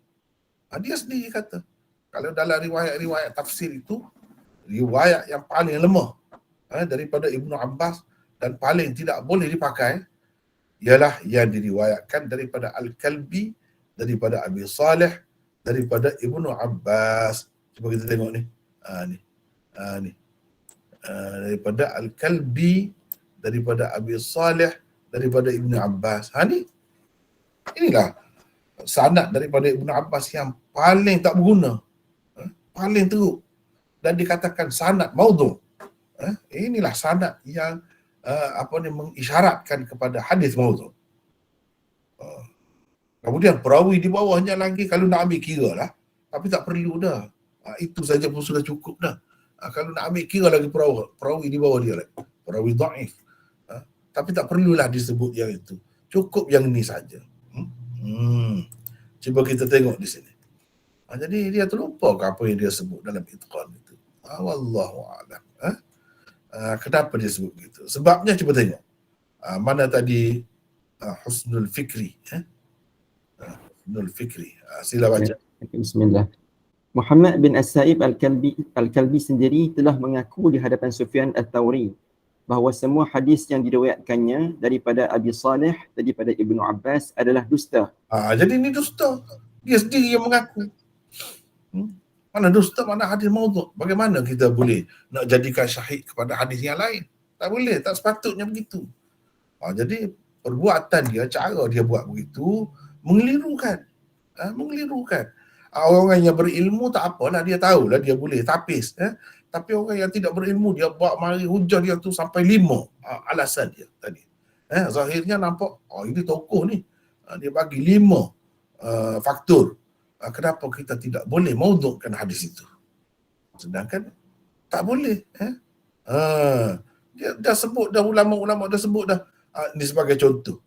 dia sendiri kata, kalau dalam riwayat-riwayat tafsir itu, riwayat yang paling lemah daripada Ibnu Abbas dan paling tidak boleh dipakai, ialah yang diriwayatkan daripada Al-Kalbi, daripada Abi Saleh, daripada Ibnu Abbas. Cuba kita tengok ni. Daripada Al-Kalbi, daripada Abi Saleh, daripada Ibnu Abbas. Inilah sanad daripada Ibnu Abbas yang paling tak berguna, paling teruk, dan dikatakan sanad maudhu'. Inilah sanad yang mengisyaratkan kepada hadis maudhu'. Kemudian perawi di bawahnya lagi kalau nak ambil kira lah, tapi tak perlu dah. Itu saja pun sudah cukup dah. Kalau nak ambil kira lagi perawi di bawah dia lagi, perawi dhaif. Tapi tak perlulah disebut yang itu. Cukup yang ini saja. Cuba kita tengok di sini. Jadi dia terlupa ke apa yang dia sebut dalam Itqan itu. Wallahu a'lam. Kenapa dia sebut begitu? Sebabnya cuba tengok. Mana tadi Husnul Fikri. Husnul Fikri. Sila baca. Bismillah. Muhammad bin As-Sa'ib Al-Kalbi sendiri telah mengaku di hadapan Sufyan Al-Thawri bahawa semua hadis yang diriwayatkannya daripada Abi Saleh, daripada Ibnu Abbas adalah dusta. Jadi ini dusta. Dia sendiri yang mengaku. Mana dusta, mana hadis maudhu'. Bagaimana kita boleh nak jadikan syahid kepada hadis yang lain? Tak boleh, tak sepatutnya begitu. Jadi perbuatan dia, cara dia buat begitu, mengelirukan. Mengelirukan. Orang yang berilmu tak apalah, dia tahulah dia boleh tapis. Tapi orang yang tidak berilmu, dia buat mari hujah dia tu sampai 5 alasan dia tadi. Zahirnya nampak, ini tokoh ni. Dia bagi 5 faktor. Kenapa kita tidak boleh maudhu'kan hadis itu? Sedangkan tak boleh. Dia dah sebut dah, ulama-ulama dah sebut dah. Ini sebagai contoh.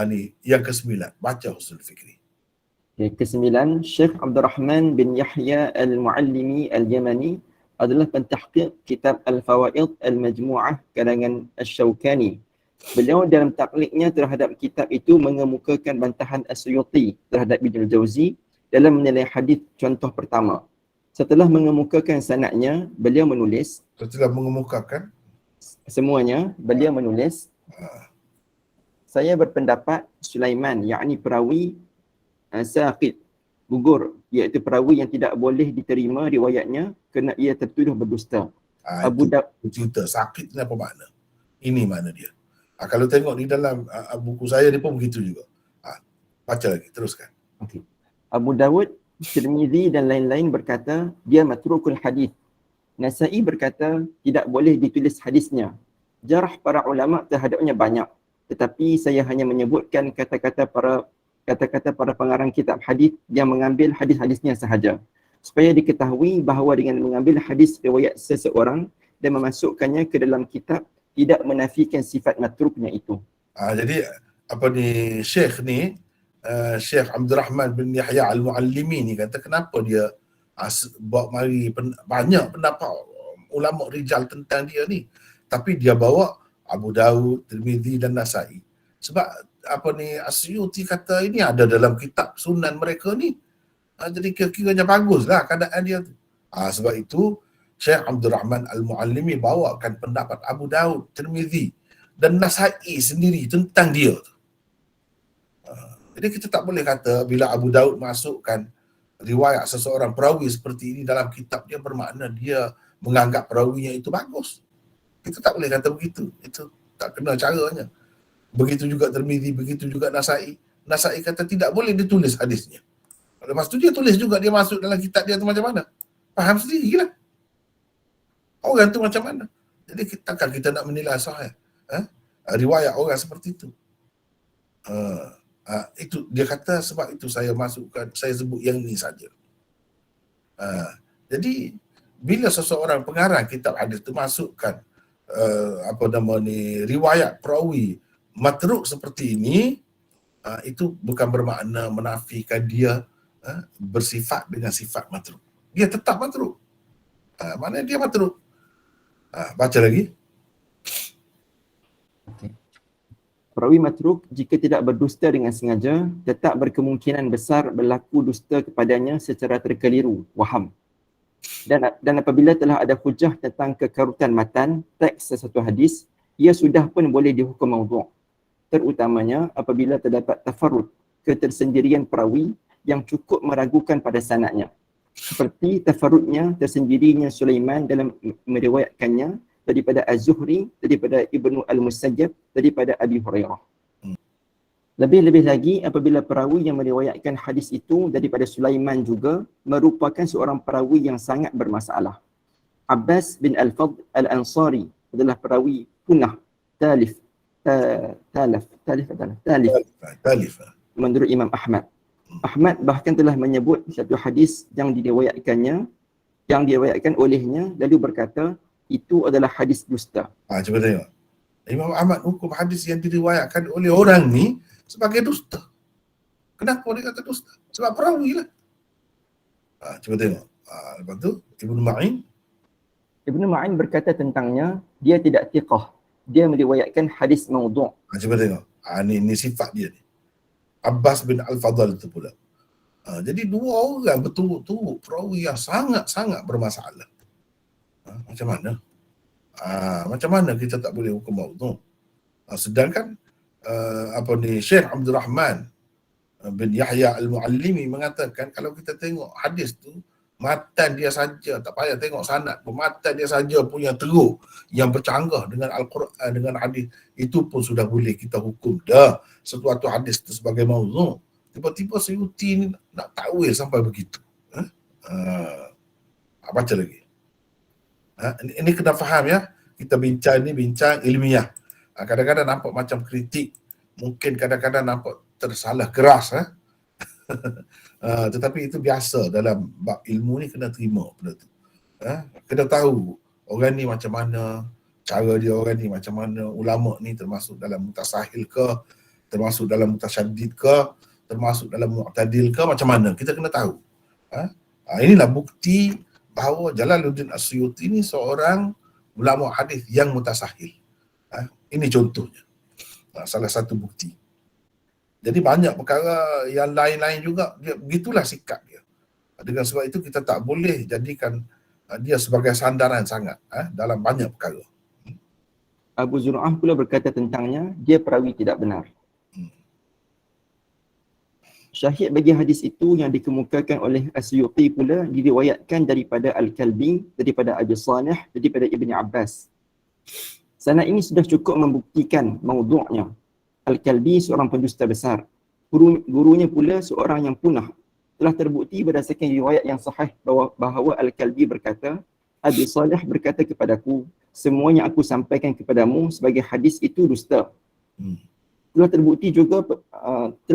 Ni yang ke-9. Baca Husnul Fikri. Ke-9, Syekh Abdul Rahman bin Yahya Al-Muallimi Al-Yamani adalah pentahqiq kitab Al-Fawaid Al-Majmu'ah karangan Asy-Syaukani. Beliau dalam taklidnya terhadap kitab itu mengemukakan bantahan As-Suyuti terhadap Ibnu Jauzi dalam menilai hadis contoh pertama. Setelah mengemukakan sanadnya, beliau menulis, setelah mengemukakan semuanya, beliau menulis, saya berpendapat Sulaiman, yakni perawi Saqit, gugur, iaitu perawi yang tidak boleh diterima riwayatnya kerana ia tertuduh berdusta. Abu Daud cerita sakit ni apa makna? Ini makna dia. Kalau tengok di dalam buku saya dia pun begitu juga. Baca lagi, teruskan. Okay. Abu Dawud, Tirmizi dan lain-lain berkata dia matrukul hadis. Nasa'i berkata tidak boleh ditulis hadisnya. Jarh para ulama terhadapnya banyak, tetapi saya hanya menyebutkan kata-kata para pengarang kitab hadis yang mengambil hadis-hadisnya sahaja, supaya diketahui bahawa dengan mengambil hadis riwayat seseorang dan memasukkannya ke dalam kitab tidak menafikan sifat matruknya itu. Jadi Syekh ni Syekh Abdul Rahman bin Yahya Al-Muallimi ni kata kenapa dia bawa mari banyak pendapat ulama rijal tentang dia ni, tapi dia bawa Abu Daud, Tirmizi dan Nasai. Sebab Asyuti kata ini ada dalam kitab sunan mereka ni. Jadi kira-kiranya baguslah keadaan dia tu. Sebab itu Syekh Abdul Rahman Al-Muallimi bawakan pendapat Abu Daud, Tirmizi dan Nasai sendiri tentang dia tu. Jadi kita tak boleh kata bila Abu Daud masukkan riwayat seseorang perawi seperti ini dalam kitab dia bermakna dia menganggap perawinya itu bagus. Kita tak boleh kata begitu. Itu tak kena caranya. Begitu juga Tirmizi, begitu juga Nasai. Nasai kata tidak boleh ditulis hadisnya. Lepas tu dia tulis juga, dia masuk dalam kitab dia tu macam mana. Faham sendirilah. Orang tu macam mana. Jadi kita nak menilai sahih riwayat orang seperti itu. Itu dia kata sebab itu saya masukkan, saya sebut yang ni saja. Jadi bila seseorang pengarang kitab hadis tu masukkan riwayat perawi matruk seperti ini, itu bukan bermakna menafikan dia bersifat dengan sifat matruk. Dia tetap matruk. Mana dia matruk? Baca lagi. Okay. Perawi matruk jika tidak berdusta dengan sengaja, tetap berkemungkinan besar berlaku dusta kepadanya secara terkeliru, waham. Dan apabila telah ada hujah tentang kekarutan matan, teks sesuatu hadis, ia sudah pun boleh dihukum maudhu'. Terutamanya apabila terdapat tafarrud, ketersendirian perawi yang cukup meragukan pada sanadnya. Seperti tafarrudnya tersendirinya Sulaiman dalam meriwayatkannya daripada Az-Zuhri, daripada Ibnu Al-Musayyab, daripada Abi Hurairah. Lebih-lebih lagi apabila perawi yang meriwayatkan hadis itu daripada Sulaiman juga merupakan seorang perawi yang sangat bermasalah. Abbas bin Al-Fadl Al-Ansari adalah perawi punah, talif menurut Imam Ahmad. Ahmad bahkan telah menyebut satu hadis yang diriwayatkan olehnya lalu berkata itu adalah hadis dusta. Cuba tengok. Imam Ahmad hukum hadis yang diriwayatkan oleh orang ni sebagai dusta. Kenapa dia kata dusta? Sebab perawi lah. Cuba tengok. Lepas tu Ibnu Ma'in berkata tentangnya, dia tidak thiqah. Dia meriwayatkan hadis maudhu'. Cuba tengok. Ni sifat dia ni. Abbas bin Al-Fadl itu pula. Jadi dua orang betul-betul perawi yang sangat-sangat bermasalah. Macam mana? Macam mana kita tak boleh hukum maudhu'? Sedangkan Syekh Abdul Rahman bin Yahya Al-Muallimi mengatakan kalau kita tengok hadis tu, matan dia saja, tak payah tengok sanad, matan dia saja punya teruk yang bercanggah dengan Al-Quran, dengan hadis, itu pun sudah boleh kita hukum dah sesuatu hadis itu sebagai maudhu'. Tiba-tiba Suyuti ni nak takwil sampai begitu. Baca lagi. Ini kena faham ya. Kita bincang ni bincang ilmiah. Kadang-kadang nampak macam kritik, mungkin kadang-kadang nampak tersalah keras. Tetapi itu biasa dalam bab ilmu ni, kena terima benda tu. Kena tahu orang ni macam mana, cara dia orang ni macam mana, ulama ni termasuk dalam mutasahil ke, termasuk dalam mutasyaddid ke, termasuk dalam mu'tadil ke, macam mana, kita kena tahu. Inilah bukti bahawa Jalaluddin Asyuti ni seorang ulama hadis yang mutasahil. Ini contohnya. Salah satu bukti. Jadi banyak perkara yang lain-lain juga, dia begitulah sikap dia. Dengan sebab itu kita tak boleh jadikan dia sebagai sandaran sangat dalam banyak perkara. Abu Zur'ah pula berkata tentangnya, dia perawi tidak benar. Syahid bagi hadis itu yang dikemukakan oleh Asyuti pula diriwayatkan daripada Al-Kalbi, daripada Abi Salih, daripada Ibni Abbas. Sanad ini sudah cukup membuktikan maudhu'nya. Al-Kalbi seorang pendusta besar. Gurunya pula seorang yang punah. Telah terbukti berdasarkan riwayat yang sahih bahawa Al-Kalbi berkata, Abi Salih berkata kepadaku, semua yang aku sampaikan kepadamu sebagai hadis itu dusta. Telah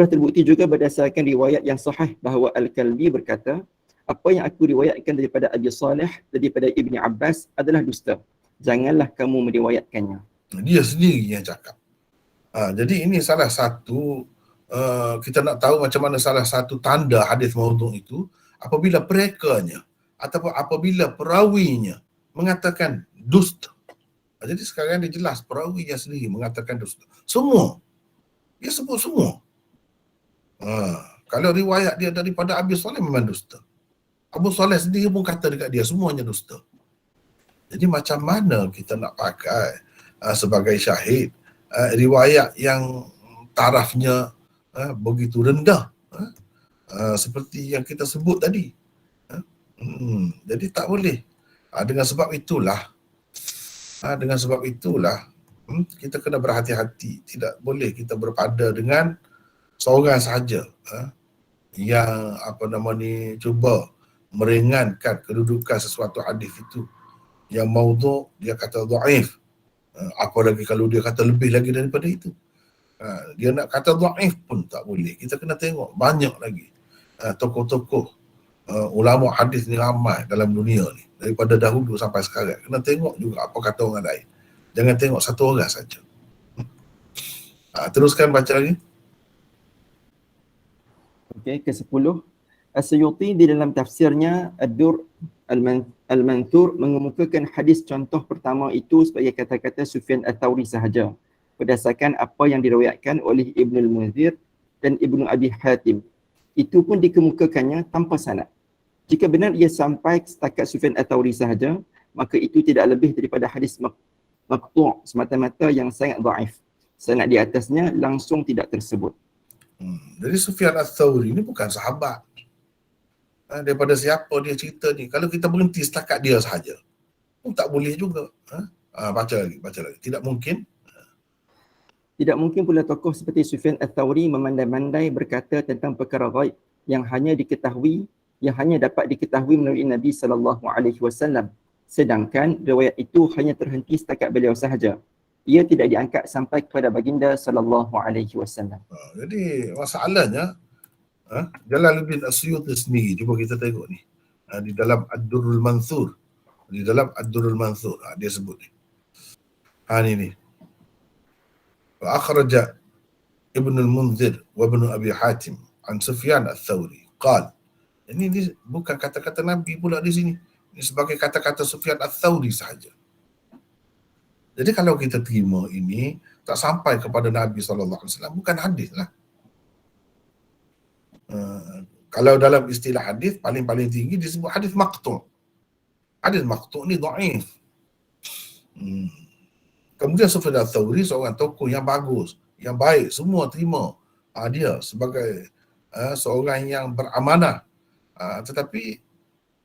terbukti juga berdasarkan riwayat yang sahih bahawa Al-Kalbi berkata, apa yang aku riwayatkan daripada Abi Salih, daripada Ibni Abbas adalah dusta. Janganlah kamu meriwayatkannya. Dia sendiri yang cakap. Jadi ini salah satu kita nak tahu macam mana salah satu tanda hadis maudhu' itu apabila perekanya ataupun apabila perawinya mengatakan dusta. Jadi sekarang dia jelas perawinya sendiri mengatakan dusta. Semua. Dia sebut semua. Kalau riwayat dia daripada Abi Saleh memang dusta. Abu Saleh sendiri pun kata dekat dia semuanya dusta. Jadi macam mana kita nak pakai sebagai syahid riwayat yang tarafnya begitu rendah seperti yang kita sebut tadi. Jadi tak boleh. Dengan sebab itulah kita kena berhati-hati. Tidak boleh kita berpada dengan seorang sahaja yang cuba meringankan kedudukan sesuatu hadis itu. Yang maudhu' dia kata dhaif. Apalagi kalau dia kata lebih lagi daripada itu. Dia nak kata dhaif pun tak boleh. Kita kena tengok banyak lagi tokoh-tokoh ulama hadis ni ramai dalam dunia ni daripada dahulu sampai sekarang. Kena tengok juga apa kata orang lain. Jangan tengok satu orang saja. Teruskan baca lagi. Okey, ke-10. As-Suyuti di dalam tafsirnya Ad-Dur Al-Manthur mengemukakan hadis contoh pertama itu sebagai kata-kata Sufyan Ats-Tsauri sahaja berdasarkan apa yang diriwayatkan oleh Ibnu Al-Munzir dan Ibnu Abi Hatim. Itu pun dikemukakannya tanpa sanad. Jika benar ia sampai setakat Sufyan Ats-Tsauri sahaja, maka itu tidak lebih daripada hadis maqtu' semata-mata yang sangat dhaif. Sanad di atasnya langsung tidak tersebut. Jadi Sufyan Ats-Tsauri ni bukan sahabat. Daripada siapa dia cerita ni. Kalau kita berhenti setakat dia sahaja pun tak boleh juga. Baca lagi. Tidak mungkin pula tokoh seperti Sufyan Ats-Tsauri memandai-mandai berkata tentang perkara ghaib yang hanya dapat diketahui melalui Nabi SAW. Sedangkan riwayat itu hanya terhenti setakat beliau sahaja. Ia tidak diangkat sampai kepada baginda SAW. Jadi masalahnya Jalaluddin As-Suyuti sendiri, cuba kita tengok ni. Di dalam Ad-Durrul Manthur. Dia sebut ni. Ni. Wa akhraja Ibn al-Munzir wa Ibn Abi Hatim an Sufyan Ats-Tsauri. Qal. Ini bukan kata-kata Nabi pula di sini. Ini sebagai kata-kata Sufyan Ats-Tsauri sahaja. Jadi kalau kita terima ini tak sampai kepada Nabi SAW, bukan hadis lah. Kalau dalam istilah hadis paling tinggi disebut hadis maqtu'. Hadis maqtu' ni dhaif. Kemudian Sufyan Ats-Tsauri seorang tokoh yang bagus, yang baik, semua terima dia sebagai seorang yang beramanah. Tetapi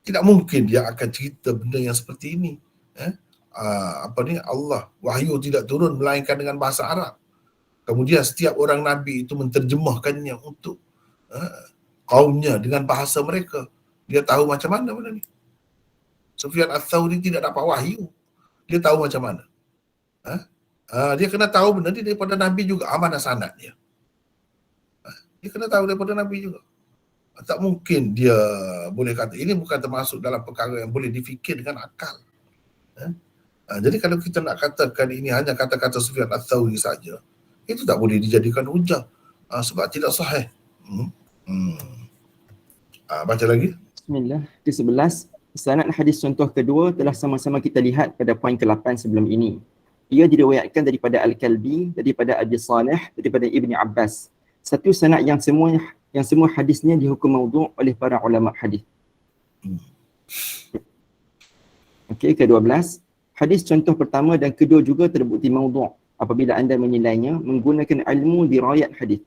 tidak mungkin dia akan cerita benda yang seperti ini. Allah wahyu tidak turun melainkan dengan bahasa Arab. Kemudian setiap orang Nabi itu menterjemahkannya untuk kaumnya dengan bahasa mereka. Dia tahu macam mana benda ni. Sufyan Ats-Tsauri tidak dapat wahyu. Dia tahu macam mana. Dia kena tahu benda ni daripada Nabi juga. Mana sanad dia. Dia kena tahu daripada Nabi juga. Tak mungkin dia boleh kata. Ini bukan termasuk dalam perkara yang boleh difikir dengan akal. Jadi kalau kita nak katakan ini hanya kata-kata Sufyan Ats-Tsauri saja, itu tak boleh dijadikan hujah. Sebab tidak sahih. Baca lagi. Bismillah. Ke-11. Sanad hadis contoh kedua telah sama-sama kita lihat pada poin ke-8 sebelum ini. Ia diriwayatkan daripada Al-Kalbi, daripada Abi Saleh, daripada Ibni Abbas. Satu sanad yang semua hadisnya dihukum maudhu' oleh para ulama hadis. Okey, ke-12. Hadis contoh pertama dan kedua juga terbukti maudhu' apabila anda menilainya menggunakan ilmu dirayat hadis.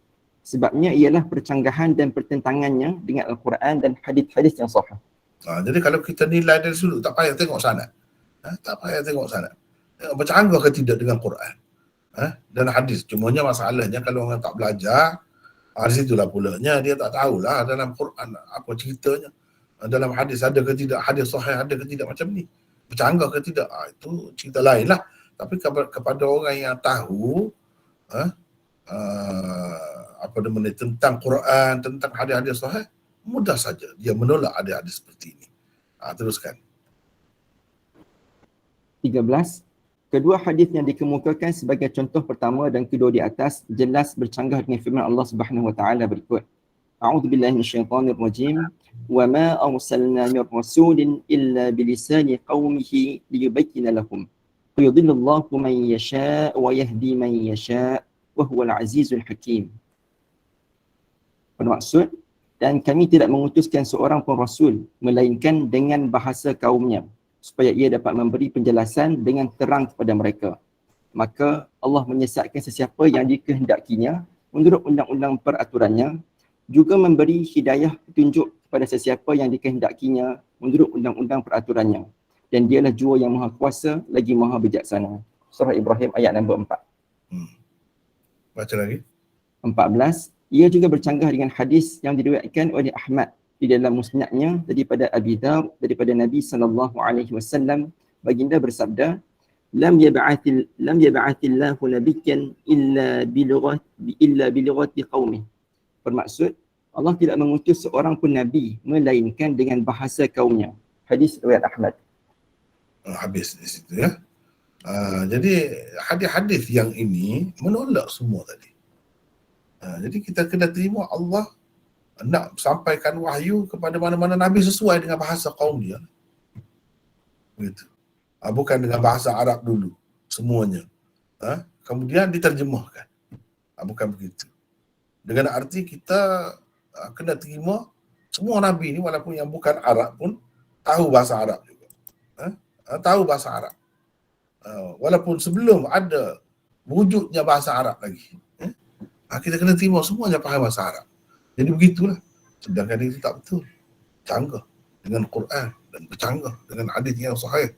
Sebabnya ialah percanggahan dan pertentangannya dengan Al-Quran dan hadis-hadis yang sahih. Jadi kalau kita nilai dari sudut, tak payah tengok sanad. Tak payah tengok sanad. Bercanggah ke tidak dengan Quran dan hadis. Cumanya masalahnya kalau orang tak belajar, di situlah pulanya dia tak tahulah dalam Quran apa ceritanya. Dalam hadis ada ke tidak, hadis sahih ada ke tidak, macam ni. Bercanggah ke tidak, itu cerita lain lah. Tapi kepada orang yang tahu tentang Quran, tentang hadis-hadis sahih, mudah saja dia menolak hadis-hadis seperti ini. Teruskan. 13. Kedua hadis yang dikemukakan sebagai contoh pertama dan kedua di atas jelas bercanggah dengan firman Allah Subhanahu wa taala berikut. A'udzu billahi minasyaitonir rajim. Wa ma arsalna mir rasulin illa bilisani qaumihi liyubayyana lahum. Yudhillullahu man yasha' wa yahdi man yasha' wa huwal azizul hakim. Bermaksud, dan kami tidak mengutuskan seorang pun rasul melainkan dengan bahasa kaumnya, supaya ia dapat memberi penjelasan dengan terang kepada mereka. Maka Allah menyesatkan sesiapa yang dikehendakinya menurut undang-undang peraturannya, juga memberi hidayah petunjuk kepada sesiapa yang dikehendakinya menurut undang-undang peraturannya. Dan dialah jua yang maha kuasa lagi maha bijaksana. Surah Ibrahim ayat nombor 4. Baca lagi. 14. Ia juga bercanggah dengan hadis yang diriwayatkan oleh Ahmad di dalam musnadnya daripada Abi Dzar daripada Nabi SAW. Baginda bersabda, lam yab'athillahu nabiyyan illa bilughati qaumih. Bermaksud, Allah tidak mengutus seorang pun nabi melainkan dengan bahasa kaumnya. Hadis riwayat Ahmad. Habis di situ ya. Jadi hadis-hadis yang ini menolak semua tadi. Jadi kita kena terima Allah nak sampaikan wahyu kepada mana-mana Nabi sesuai dengan bahasa kaum dia. Begitu. Bukan dengan bahasa Arab dulu semuanya. Kemudian diterjemahkan. Bukan begitu. Dengan arti kita kena terima semua Nabi ni walaupun yang bukan Arab pun tahu bahasa Arab juga. Tahu bahasa Arab. Walaupun sebelum ada wujudnya bahasa Arab lagi. Kita kena terima semuanya faham bahasa Arab. Jadi begitulah. Sedangkan itu tak betul. Bercanggah dengan Quran dan bercanggah dengan hadis yang sahih.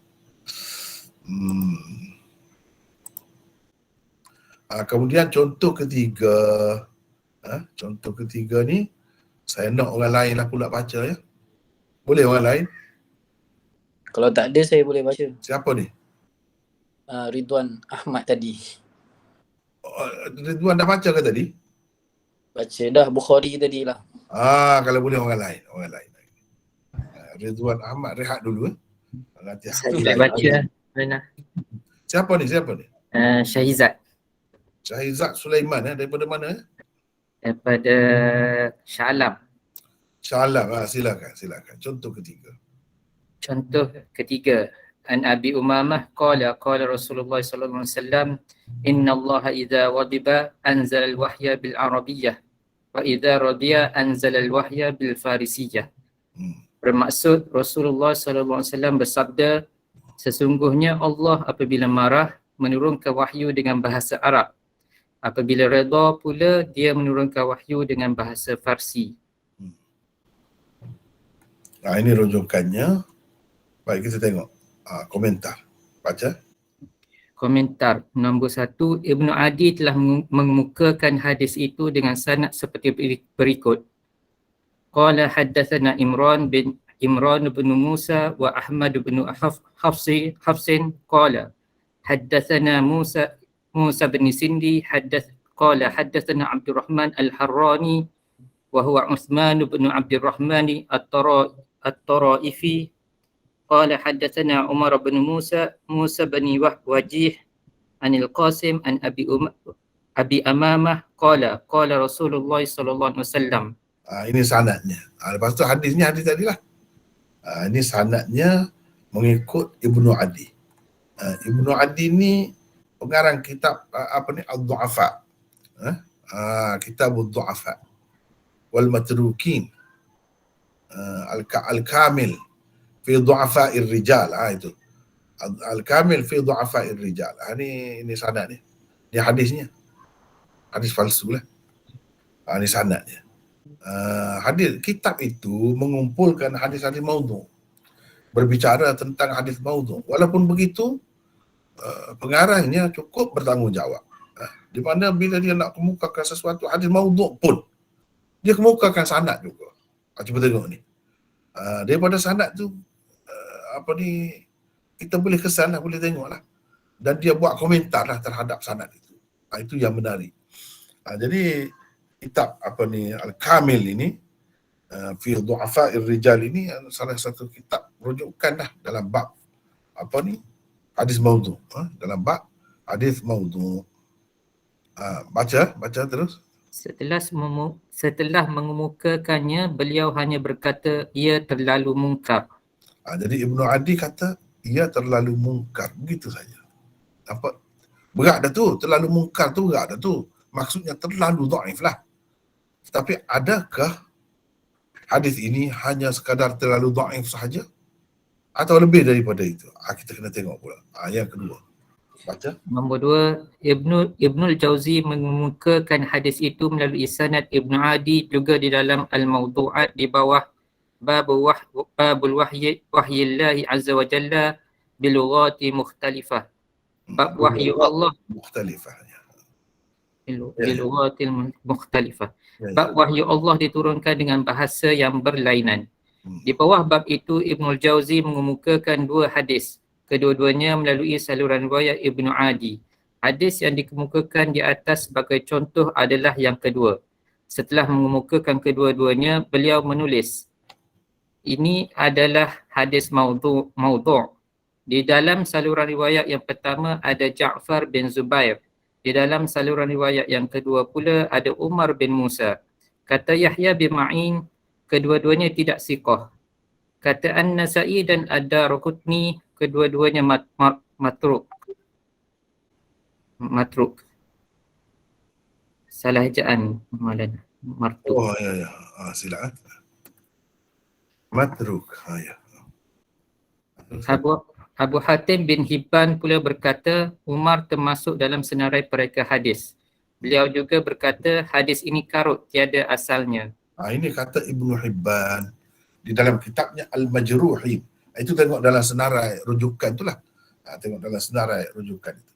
Kemudian contoh ketiga. Contoh ketiga ni saya nak orang lain lah pula baca ya. Boleh orang lain? Kalau tak ada saya boleh baca. Siapa ni? Ridwan Ahmad tadi. Ridwan dah baca ke tadi? Baca dah Bukhari tadi lah. Kalau boleh orang lain. Ridwan Ahmad rehat dulu. Nanti Saya baca. Siapa ni? Syahizat. Syahizat Sulaiman daripada mana? Daripada Shah Alam. Shah Alam. Silakan. Contoh ketiga. Contoh ketiga. An Abi Umamah qala Rasulullah sallallahu alaihi wasallam inna Allah idza wadiba anzala al-wahya bil arabiyyah wa idza radiya anzala al-wahya bil farisiyah. Bermaksud Rasulullah sallallahu alaihi wasallam bersabda, sesungguhnya Allah apabila marah menurunkan wahyu dengan bahasa Arab. Apabila redha pula dia menurunkan wahyu dengan bahasa Farsi. Ini rujukannya. Baik, kita tengok komentar. Baca. Komentar nombor 1, Ibnu Adi telah mengemukakan hadis itu dengan sanad seperti berikut. Qala haddatsana Imran bin Musa wa Ahmad bin Hafsin qala haddatsana Musa bin Sindi qala haddatsana Abdurrahman al-Harrani wa huwa Uthman bin Abdurrahman at-Taraifi qala haddatsana Umar bin Musa bin Wajih anil Qasim an Abi Amamah qala Rasulullah sallallahu alaihi wasallam. Ini sanadnya. Lepas tu hadisnya hadis tadilah. Ini sanadnya mengikut Ibnu Adi. Ibnu Adi ni pengarang kitab Ad-Du'afa. Kitab Ad-Du'afa wal Matrukin. Al-Kamil fi Du'afa'ir Rijal. Itu. Al-Kamil fi Du'afa'ir Rijal. Ini sanad ni. Ini hadisnya. Hadis palsu lah. Ini sanadnya. Hadis kitab itu mengumpulkan hadis-hadis maudhu', berbicara tentang hadis maudhu'. Walaupun begitu pengarangnya cukup bertanggungjawab, di mana bila dia nak kemukakan sesuatu hadis maudhu' pun dia kemukakan sanad juga. Cuba tengok ni, daripada sanad tu kita boleh kesan lah, boleh tengok lah, dan dia buat komentar lah terhadap sanad itu. Itu yang menarik. Jadi kitab Al-Kamil ini fi Du'afa'ir Rijal ini salah satu kitab rujukan lah dalam bab hadis maudhu. Dalam bab hadis maudhu. Baca terus. Setelah mengemukakannya, beliau hanya berkata, ia terlalu mungkar. Jadi Ibnu Adi kata ia terlalu mungkar, begitu saja. Nampak? Berat dah tu, terlalu mungkar tu berat dah tu. Maksudnya terlalu dhaif lah. Tapi adakah hadis ini hanya sekadar terlalu dhaif sahaja? Atau lebih daripada itu? Kita kena tengok pula. Yang kedua. Baca. Nombor 2, Ibnul Jauzi mengemukakan hadis itu melalui sanad Ibnu Adi juga di dalam Al-Mawdu'at di bawah babul wahyillahi azza wa jalla bilughati mukhtalifah. Bab wahyu Allah Mukhtalifah. bilughatil mukhtalifah. Bab wahyu Allah diturunkan dengan bahasa yang berlainan. Di bawah bab itu Ibnul Jauzi mengemukakan 2 hadis. Kedua-duanya melalui saluran riwayat Ibnu Adi. Hadis yang dikemukakan di atas sebagai contoh adalah yang kedua. Setelah mengemukakan kedua-duanya, beliau menulis, ini adalah hadis maudhu'. Di dalam saluran riwayat yang pertama ada Ja'far bin Zubair. Di dalam saluran riwayat yang kedua pula ada Umar bin Musa. Kata Yahya bin Ma'in, kedua-duanya tidak siqah. Kata An-Nasa'i dan Ad-Darqutni, kedua-duanya matruk. Salah ejaan Maulana. Martuk. Oh ya. Sila. Matruk. Ya. Abu Hatim bin Hibban pula berkata, Umar termasuk dalam senarai pereka hadis. Beliau juga berkata, hadis ini karut, tiada asalnya. Ini kata Ibnu Hibban di dalam kitabnya Al-Majruhin. Itu tengok dalam senarai rujukan itulah. Tengok dalam senarai rujukan itu.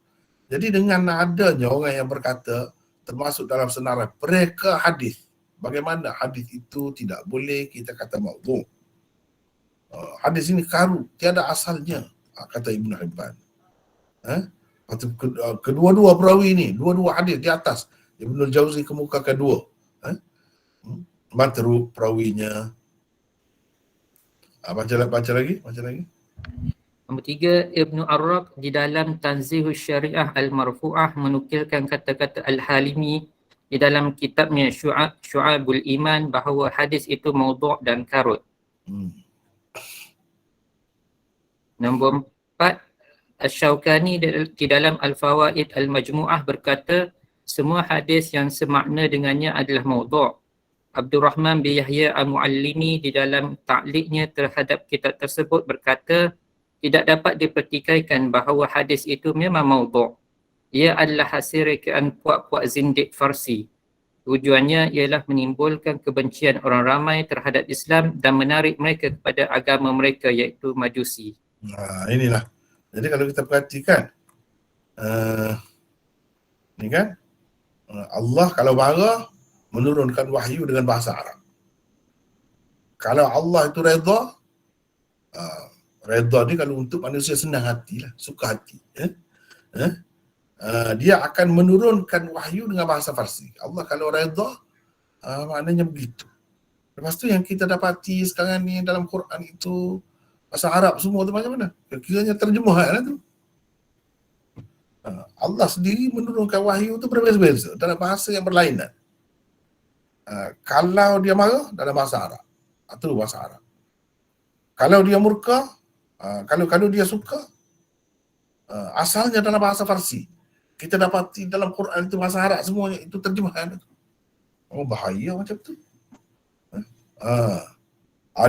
Jadi dengan adanya orang yang berkata termasuk dalam senarai pereka hadis, bagaimana hadis itu tidak boleh kita kata maudhu'. Hadis ini karut, tiada asalnya, kata Ibnu Hibban. Kedua-dua perawi ini, dua-dua hadis di atas. Ibnu Jauzi kemukakan 2. Matruk perawinya. Baca lagi. Nombor 3, Ibnu Arraq di dalam Tanzihus Syariah Al-Marfu'ah menukilkan kata-kata Al-Halimi di dalam kitabnya Syu'abul Iman bahawa hadis itu maudhu' dan karut. Nombor 4, Asy-Syaukani di dalam Al-Fawaid Al-Majmu'ah berkata, semua hadis yang semakna dengannya adalah maudhu'. Abdurrahman bin Yahya Al-Muallimi di dalam ta'liqnya terhadap kitab tersebut berkata, tidak dapat dipertikaikan bahawa hadis itu memang maudhu'. Ia adalah hasil rekaan puak-puak zindik Farsi. Tujuannya ialah menimbulkan kebencian orang ramai terhadap Islam dan menarik mereka kepada agama mereka iaitu Majusi. Inilah. Jadi kalau kita perhatikan, ni kan, Allah kalau marah menurunkan wahyu dengan bahasa Arab. Kalau Allah itu redha, redha ni kalau untuk manusia senang hati lah, suka hati. Dia akan menurunkan wahyu dengan bahasa Farsi. Allah kalau redha, maknanya begitu. Lepas tu yang kita dapati sekarang ni dalam Quran itu, bahasa Arab semua tu macam mana? Kiranya terjemahan lah tu. Allah sendiri menurunkan wahyu tu berbeza-beza dalam bahasa yang berlainan. Kalau dia marah dalam bahasa Arab, itu bahasa Arab. Kalau dia murka, kalau dia suka, asalnya dalam bahasa Farsi. Kita dapati dalam Quran itu bahasa Arab semuanya, itu terjemahan. Bahaya macam tu.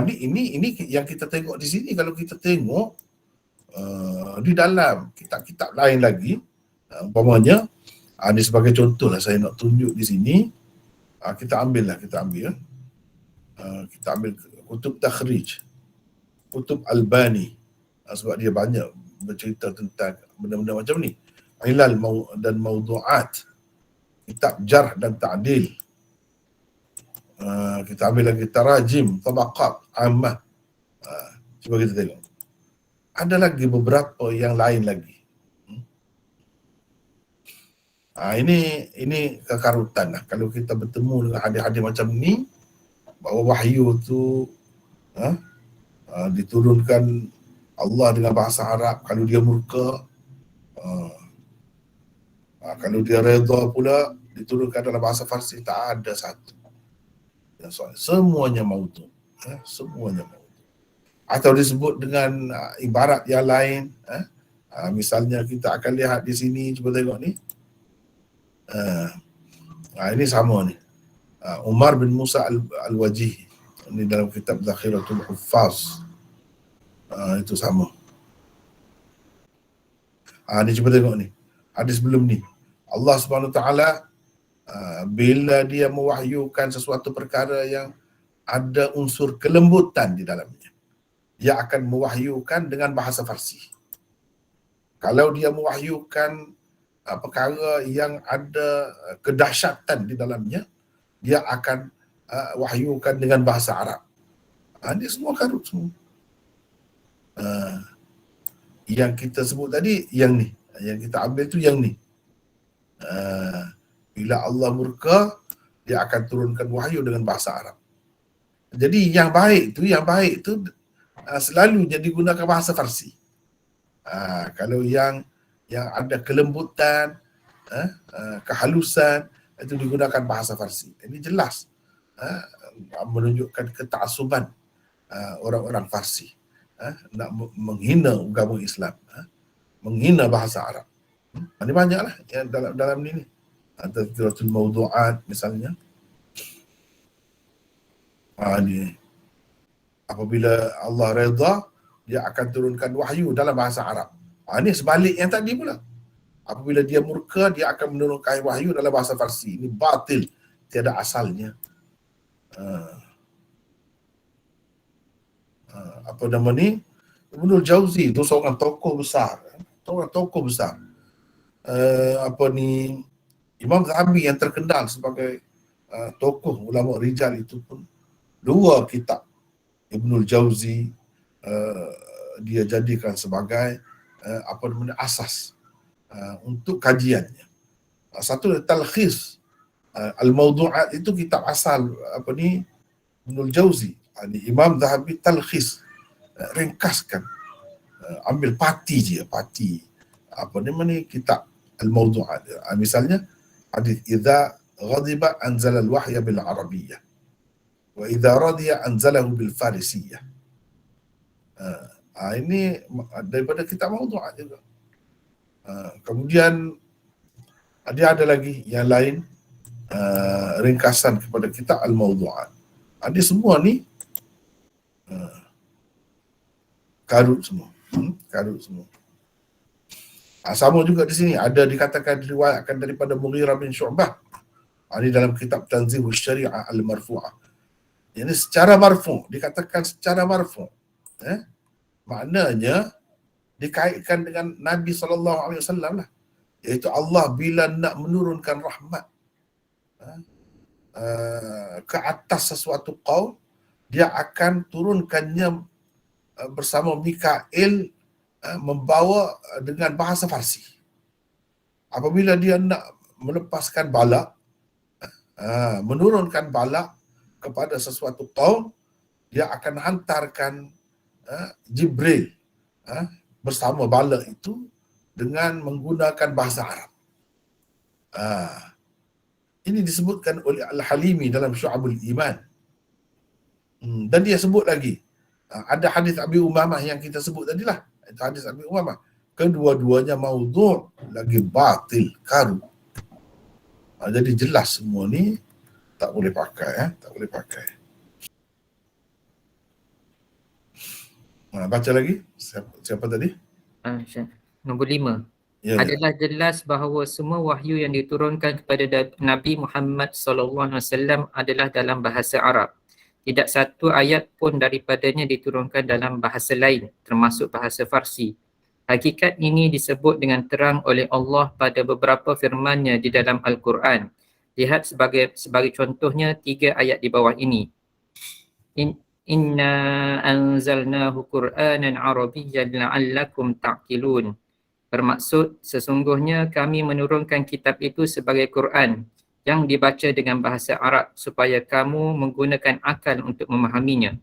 Ini yang kita tengok di sini. Kalau kita tengok di dalam kitab-kitab lain lagi, umpamanya ini sebagai contoh lah saya nak tunjuk di sini. Kita ambil kutub takhrij, kutub Albani, sebab dia banyak bercerita tentang benda-benda macam ni. Ilal dan Mawdu'at, kitab Jarh dan Ta'dil. Kita ambil lagi Tarajim, Tabaqat, Ammah. Cuba kita tengok. Ada lagi beberapa yang lain lagi. Ini kekarutan lah. Kalau kita bertemu dengan hadis-hadis macam ni, bahawa wahyu tu diturunkan Allah dengan bahasa Arab, kalau dia murka, kalau dia redha pula diturunkan dalam bahasa Farsi, tak ada satu. Semuanya maudhu. Semuanya maudhu. Atau disebut dengan ibarat yang lain. Misalnya kita akan lihat di sini, cuba tengok ni. Ini sama ni. Umar bin Musa Al-Wajih. Ini dalam kitab Zakhiratul Huffaz. Itu sama. Ni cuba tengok ni. Hadis sebelum ni. Allah Subhanahu Wa Taala bila dia mewahyukan sesuatu perkara yang ada unsur kelembutan di dalamnya, dia akan mewahyukan dengan bahasa Farsi. Kalau dia mewahyukan perkara yang ada kedahsyatan di dalamnya, dia akan wahyukan dengan bahasa Arab. Ini semua karut semua. Yang kita sebut tadi, yang ni. Yang kita ambil tu yang ni. Bila Allah murka, dia akan turunkan wahyu dengan bahasa Arab. Jadi yang baik tu selalunya digunakan bahasa Farsi. Kalau yang ada kelembutan, kehalusan, itu digunakan bahasa Farsi. Ini jelas menunjukkan ketaksuban orang-orang Farsi, nak menghina agama Islam, menghina bahasa Arab. Ini banyaklah yang dalam ni. Tazkiratul Mawdu'at misalnya. Ni. Apabila Allah redha, dia akan turunkan wahyu dalam bahasa Arab. Ini sebalik yang tadi pula. Apabila dia murka, dia akan menurunkan wahyu dalam bahasa Farsi. Ini batil, tiada asalnya. Apa nama ni? Ibnul Jauzi itu seorang tokoh besar. Imam Zahabi yang terkenal sebagai tokoh ulama rijal itu pun 2 kitab Ibnul Jauzi dia jadikan sebagai asas untuk kajiannya. Satu talkhis al-mawdu'at, itu kitab asal Ibnul Jauzi. Imam Zahabi talkhis, ringkaskan, ambil pati kitab al-mawdu'at. Misalnya hadis idza ghadiba anzala al-wahya bil arabiyyah wa idza radiya anzalahu bil farisiyah. Ini daripada kitab mawdu'at juga. Kemudian dia ada lagi yang lain, ringkasan kepada kitab al-mawdu'at. Dia semua ni karut semua. Sama juga di sini ada dikatakan diriwayatkan daripada Mughirah bin Syu'bah. Ini dalam kitab Tanzihus Syari'ah al-Marfu'ah. Ini secara marfu', dikatakan secara marfu'. Maknanya dikaitkan dengan Nabi SAW lah. Iaitu Allah bila nak menurunkan rahmat ke atas sesuatu qaum, dia akan turunkannya bersama Mikail, membawa dengan bahasa Farsi. Apabila dia nak melepaskan bala, menurunkan bala kepada sesuatu kaum, dia akan hantarkan Jibril bersama bala itu dengan menggunakan bahasa Arab. Ini disebutkan oleh Al-Halimi dalam Syu'abul Iman. Dan dia sebut lagi, ada hadis Abi Umamah yang kita sebut tadilah. Itu hadis Abi Umamah. Kedua-duanya maudhu', lagi batil, karu. Jadi jelas semua ni tak boleh pakai. Tak boleh pakai. Baca lagi. Siapa tadi? Nombor 5. Adalah jelas bahawa semua wahyu yang diturunkan kepada Nabi Muhammad SAW adalah dalam bahasa Arab. Tidak satu ayat pun daripadanya diturunkan dalam bahasa lain, termasuk bahasa Farsi. Hakikat ini disebut dengan terang oleh Allah pada beberapa firman-Nya di dalam Al-Quran. Lihat sebagai contohnya 3 ayat di bawah ini. Inna anzalnahu Qur'anan Arabiyyan la'allakum ta'qilun. Bermaksud, sesungguhnya kami menurunkan kitab itu sebagai Quran yang dibaca dengan bahasa Arab supaya kamu menggunakan akal untuk memahaminya.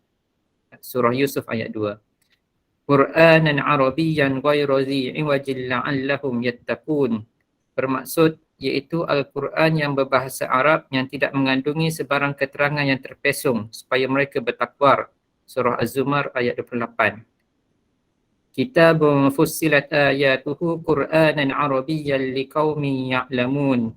Surah Yusuf ayat 2. Qur'anan Arabiyyan ghayra dhi 'iwajin la'allahum yattaqun. Bermaksud iaitu Al-Quran yang berbahasa Arab yang tidak mengandungi sebarang keterangan yang terpesong supaya mereka bertakwa. Surah Az-Zumar ayat 28. Kitabun fussilat ayatuhu Qur'anan Arabiyyan liqaumin ya'lamun.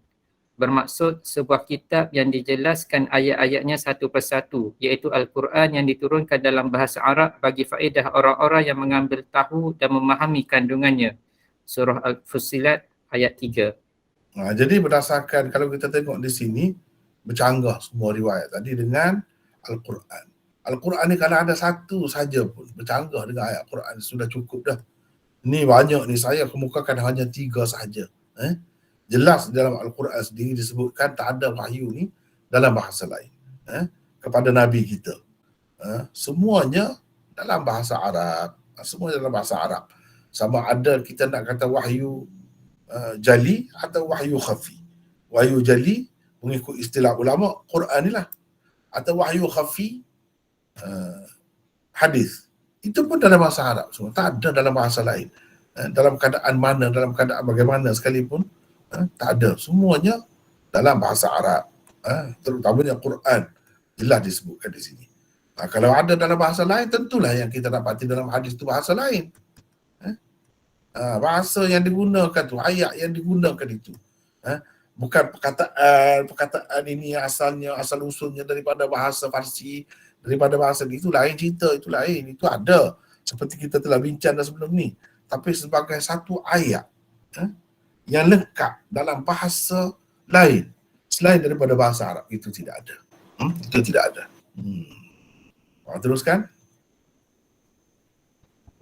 Bermaksud sebuah kitab yang dijelaskan ayat-ayatnya satu persatu, iaitu Al-Quran yang diturunkan dalam bahasa Arab bagi faedah orang-orang yang mengambil tahu dan memahami kandungannya. Surah Al-Fussilat ayat 3. Jadi berdasarkan, kalau kita tengok di sini, bercanggah semua riwayat tadi dengan Al-Quran. Al-Quran ni kalau ada satu saja pun bercanggah dengan ayat Quran sudah cukup dah. Ni banyak ni, saya kemukakan hanya 3 sahaja. Jelas dalam Al-Quran sendiri disebutkan tak ada wahyu ni dalam bahasa lain kepada Nabi kita. Semuanya dalam bahasa Arab. Semuanya dalam bahasa Arab. Sama ada kita nak kata wahyu jali atau wahyu khafi. Wahyu jali mengikut istilah ulama Quran ni lah. Atau wahyu khafi hadis. Itu pun dalam bahasa Arab semua. Tak ada dalam bahasa lain. Dalam keadaan mana, dalam keadaan bagaimana sekalipun, tak ada. Semuanya dalam bahasa Arab. Terutamanya Quran. Jelas disebutkan di sini. Kalau ada dalam bahasa lain, tentulah yang kita dapati dalam hadis itu bahasa lain. Bahasa yang digunakan tu, ayat yang digunakan itu. Bukan perkataan ini asalnya, asal usulnya daripada bahasa Farsi, daripada bahasa itu lain cerita, itu lain. Itu ada. Seperti kita telah bincang dah sebelum ni. Tapi sebagai satu ayat yang lengkap dalam bahasa lain selain daripada bahasa Arab, itu tidak ada. Itu tidak ada. Teruskan.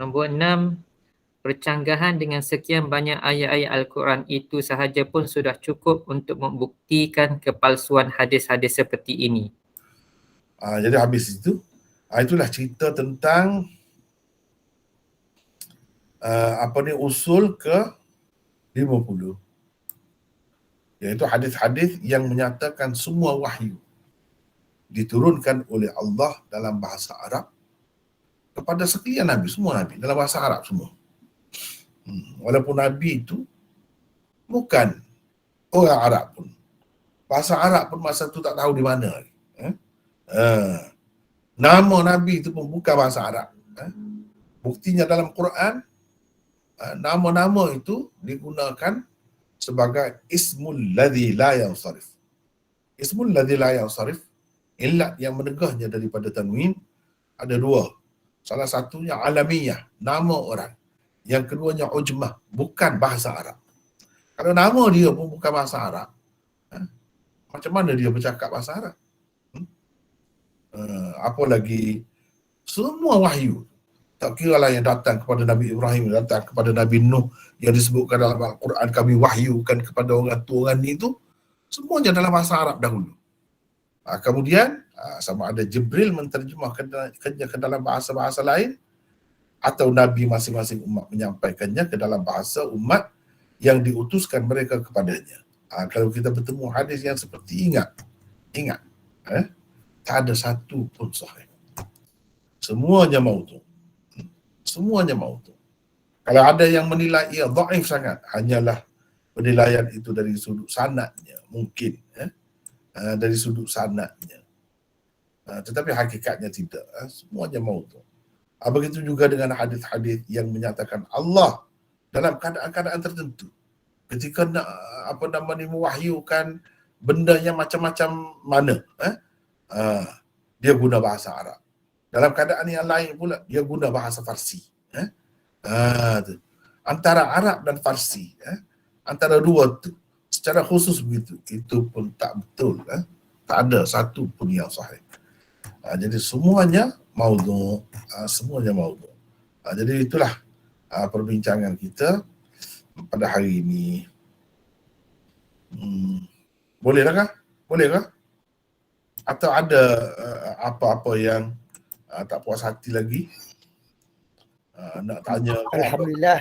Nombor 6, percanggahan dengan sekian banyak ayat-ayat Al-Quran itu sahaja pun sudah cukup untuk membuktikan kepalsuan hadis-hadis seperti ini. Jadi habis itu, itulah cerita tentang usul ke 50, iaitu hadis-hadis yang menyatakan semua wahyu diturunkan oleh Allah dalam bahasa Arab kepada sekian Nabi, semua Nabi dalam bahasa Arab semua. Walaupun Nabi itu bukan orang Arab pun, bahasa Arab pun masa tu tak tahu di mana. Nama Nabi itu pun bukan bahasa Arab. Buktinya dalam Quran, nama-nama itu digunakan sebagai ismul ladzi la yansarif. Ismul ladzi la yansarif, illat yang menegahnya daripada tanwin ada 2. Salah satunya alamiyah, nama orang. Yang keduanya ujmah, bukan bahasa Arab. Kalau nama dia pun bukan bahasa Arab, macam mana dia bercakap bahasa Arab? Apalagi semua wahyu, tak kira lah yang datang kepada Nabi Ibrahim, datang kepada Nabi Nuh, yang disebutkan dalam Al-Quran kami wahyukan kepada orang tua orang ni, itu semuanya dalam bahasa Arab dahulu. Kemudian sama ada Jibril menterjemahkannya ke dalam bahasa-bahasa lain, atau Nabi masing-masing umat menyampaikannya ke dalam bahasa umat yang diutuskan mereka kepadanya. Kalau kita bertemu hadis yang seperti ingat, tak ada satu pun sahih. Semuanya maudhu'. Semuanya maudhu'. Kalau ada yang menilai ia dhaif sangat, hanyalah penilaian itu dari sudut sanadnya, mungkin dari sudut sanadnya. Tetapi hakikatnya tidak. Semuanya maudhu'. Begitu juga dengan hadis-hadis yang menyatakan Allah dalam keadaan-keadaan tertentu, ketika nak mewahyukan benda yang macam-macam mana, dia guna bahasa Arab. Dalam keadaan yang lain pula dia guna bahasa Farsi. Antara Arab dan Farsi, antara dua tu secara khusus begitu, itu pun tak betul. Tak ada satu pun yang sahih. Jadi semuanya maudhu', semuanya maudhu'. Jadi itulah perbincangan kita pada hari ini. Bolehkah? Bolehkah? Atau ada apa-apa yang tak puas hati lagi? Nak tanya? Alhamdulillah.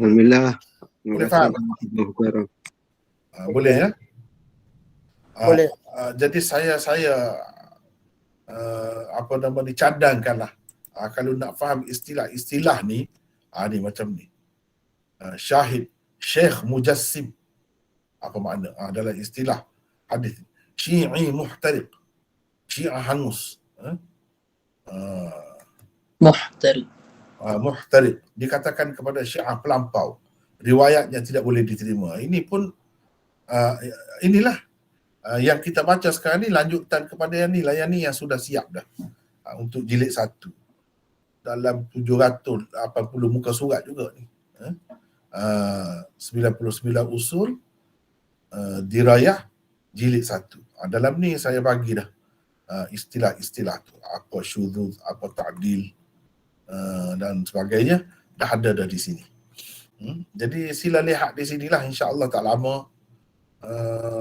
Alhamdulillah. Boleh faham? Boleh ya? Boleh. Jadi saya cadangkanlah Kalau nak faham istilah-istilah ni, ni macam ni. Syahid, Syekh Mujassim. Apa makna? Adalah istilah hadis. Syi'i muhtariq. Syiah hangus. Muhtari. Muhtariq. Dikatakan kepada Syiah pelampau. Riwayatnya tidak boleh diterima. Ini pun inilah yang kita baca sekarang ni lanjutan kepada yang ni yang sudah siap dah untuk jilid 1 dalam 780 muka surat juga ni. 99 usul dirayah jilid 1. Dalam ni saya bagi dah istilah-istilah tu, apa syuzuz, apa ta'dil dan sebagainya, dah ada dah di sini. Jadi sila lihat di sinilah, insya-Allah tak lama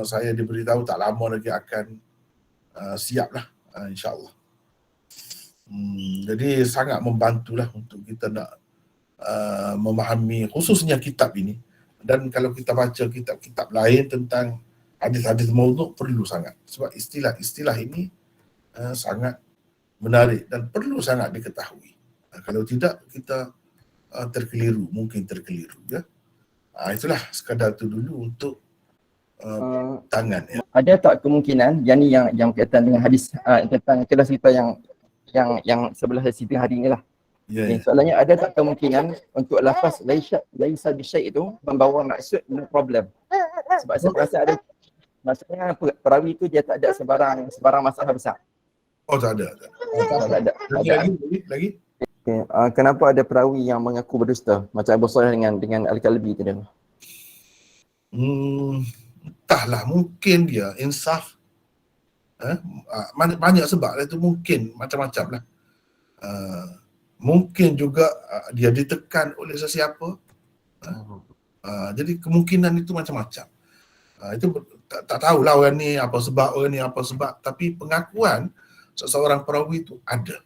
saya diberitahu tak lama lagi akan siap lah, insya-Allah. Jadi sangat membantulah untuk kita nak memahami khususnya kitab ini. Dan kalau kita baca kitab-kitab lain tentang hadis-hadis maudhu', perlu sangat, sebab istilah-istilah ini sangat menarik dan perlu sangat diketahui. Kalau tidak, kita mungkin terkeliru ya. Itulah sekadar tu dulu untuk tangan ya. Ada tak kemungkinan yang ni yang berkaitan dengan hadis tentang kelas kita yang sebelah situ hari ni lah. Ya, Okay, soalannya, ada tak kemungkinan untuk lafaz laisa bisyai' itu membawa maksud no problem? Sebab saya rasa ada, maksudnya perawi tu dia tak ada sebarang masalah besar. Oh, tak ada. Tak ada. Lagi. Okay. Kenapa ada perawi yang mengaku berdusta macam Abu Salih dengan Al-Kalbi tadi? Entahlah, mungkin dia insaf. Banyak sebab itu, mungkin macam-macam lah. Mungkin juga dia ditekan oleh sesiapa. Jadi kemungkinan itu macam-macam. Itu tak tahulah orang ni apa sebab, tapi pengakuan seseorang perawi itu ada.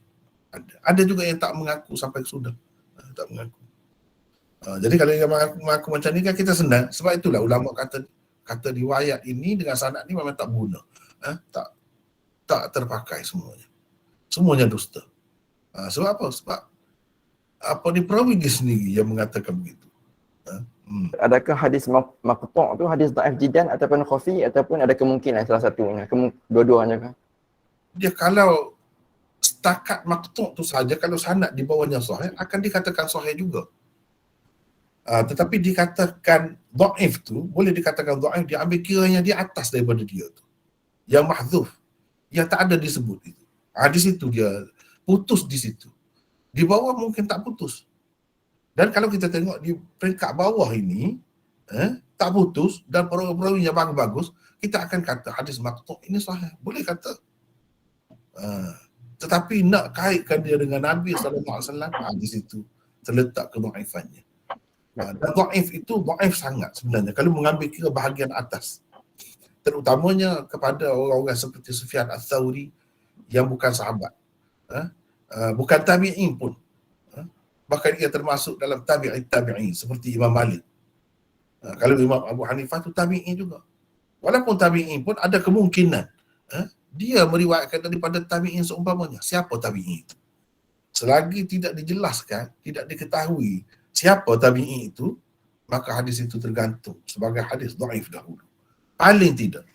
Ada juga yang tak mengaku sampai sudah. Tak mengaku. Jadi kalau yang mengaku macam ni kan kita senang. Sebab itulah ulama kata riwayat ini dengan sanad ni memang tak guna. Tak terpakai semuanya. Semuanya dusta. Sebab apa? Sebab ni perawi dia sendiri yang mengatakan begitu. Adakah hadis maqtu' tu hadis dhaif jiddan ataupun khafi, ataupun ada kemungkinan salah satunya, dua-duanya kan? Dia kalau setakat maqtu' tu saja, kalau sanad di bawahnya sahih, akan dikatakan sahih juga. Tetapi dikatakan dhaif tu, boleh dikatakan dhaif, dia ambil kiranya di atas daripada dia tu. Yang mahdzuf, yang tak ada disebut itu. Di situ dia putus di situ. Di bawah mungkin tak putus. Dan kalau kita tengok di peringkat bawah ini, tak putus dan perawi-perawinya bagus-bagus, kita akan kata hadis maqtu' ini sahih. Boleh kata. Tetapi nak kaitkan dia dengan Nabi SAW, di situ terletak kedhaifannya. Dan dhaif itu dhaif sangat sebenarnya kalau mengambil kira bahagian atas. Terutamanya kepada orang-orang seperti Sufyan Ats-Tsauri yang bukan sahabat. Bukan tabi'in pun. Bahkan ia termasuk dalam tabi'in seperti Imam Malik. Kalau Imam Abu Hanifah tu tabi'in juga. Walaupun tabi'in pun ada kemungkinan dia meriwayatkan daripada tabi'in seumpamanya. Siapa tabi'in itu? Selagi tidak dijelaskan, tidak diketahui siapa tabi'in itu, maka hadis itu tergantung sebagai hadis dhaif dahulu. Paling tidak.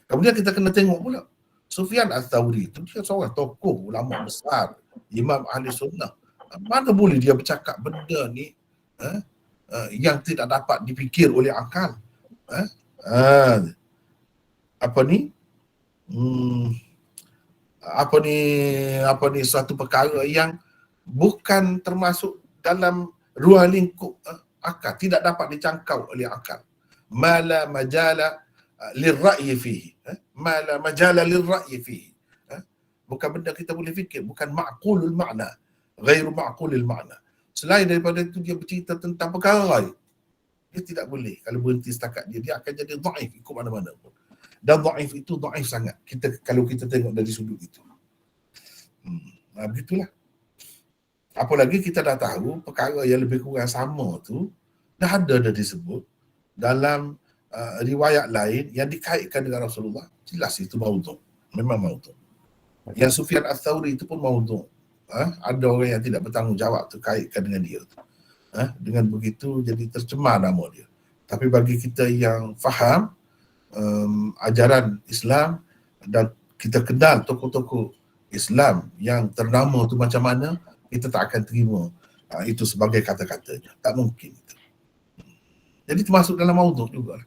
Kemudian kita kena tengok pula, Sufyan Ats-Tsauri itu dia seorang tokoh ulama besar, imam ahli sunnah. Mana boleh dia bercakap benda ni yang tidak dapat dipikir oleh akal? Apa ni suatu perkara yang bukan termasuk dalam ruang lingkup akal, tidak dapat dicangkau oleh akal. Mala majala lirra'yi fihi. Mala majala lirra'yi fihi. Bukan benda kita boleh fikir, bukan ma'qulul makna, ghairu ma'qulil makna. Selain daripada itu dia bercerita tentang perkara lain, dia tidak boleh. Kalau berhenti setakat dia akan jadi dhaif ikut mana-mana pun. Dan dhaif itu dhaif sangat kalau kita tengok dari sudut itu. Begitulah. Apalagi kita dah tahu perkara yang lebih kurang sama tu dah disebut dalam riwayat lain yang dikaitkan dengan Rasulullah. Jelas itu maudhu'. Memang maudhu'. Yang Sufyan Ats-Tsauri itu pun maudhu'. Ada orang yang tidak bertanggungjawab terkaitkan dengan dia. Dengan begitu jadi tercemar nama dia. Tapi bagi kita yang faham ajaran Islam dan kita kenal tokoh-tokoh Islam yang ternama tu macam mana, kita tak akan terima itu sebagai kata-katanya. Tak mungkin itu. Jadi termasuk dalam maudhu' juga.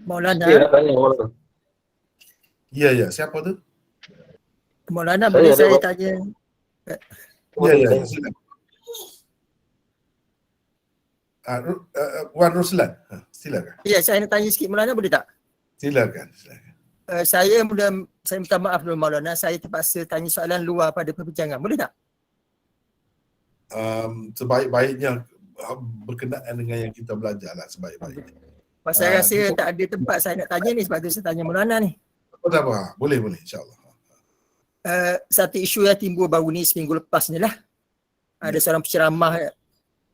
Maulana, Saya nak tanya Maulana. Ya, siapa tu? Maulana Saya boleh ada saya buat- tanya? Ya, silakan. Wan Ruslan, silakan. Ya, saya nak tanya sikit Maulana, boleh tak? Silakan. Saya minta maaf dulu Maulana, saya terpaksa tanya soalan luar pada perbincangan. Boleh tak? Sebaik-baiknya berkenaan dengan yang kita belajar lah, sebaik-baiknya. Pasal saya rasa kita- tak ada tempat saya nak tanya ni, sebab tu saya tanya Maulana ni. Tak apa, boleh insyaAllah. Satu isu yang timbul baru ni seminggu lepas ni lah. Ada seorang penceramah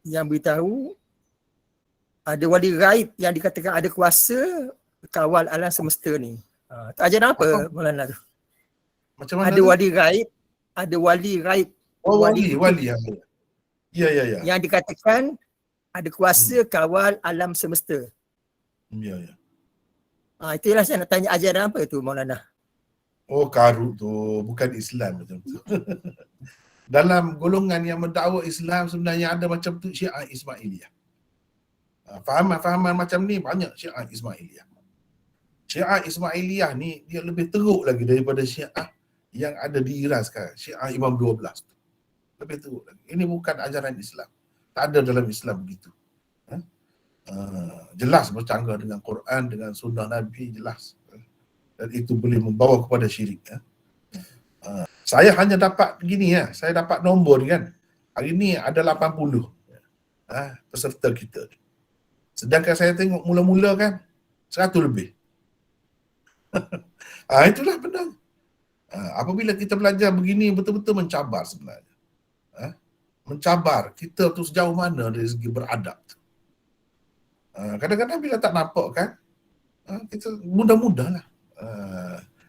yang beritahu ada wali gaib yang dikatakan ada kuasa kawal alam semesta ni. Ajaran apa Maulana tu? Macam mana Ada tu? wali gaib, ada wali gaib Wali. Ya. yang dikatakan ada kuasa kawal alam semesta. Ya. Itulah saya nak tanya ajaran apa tu Maulana? Oh, karut tu bukan Islam macam tu. Dalam golongan yang mendakwa Islam sebenarnya ada macam tu Syiah Ismailiyah. Fahaman macam ni banyak Syiah Ismailiyah. Syiah Ismailiyah ni dia lebih teruk lagi daripada Syiah yang ada di Iran sekarang. Syiah Imam 12 tu. Lebih teruk lagi. Ini bukan ajaran Islam. Tak ada dalam Islam begitu. Jelas bercanggah dengan Quran, dengan sunnah Nabi, jelas. Dan itu boleh membawa kepada syirik. Saya hanya dapat begini saya dapat nombor ni kan. Hari ni ada 80 peserta kita. Sedangkan saya tengok mula-mula kan 100 lebih. Itulah benar. Apabila kita belajar begini betul-betul mencabar sebenarnya. Mencabar kita tu sejauh mana dari segi beradab tu. Kadang-kadang bila tak nampak kan, kita mudah-mudah lah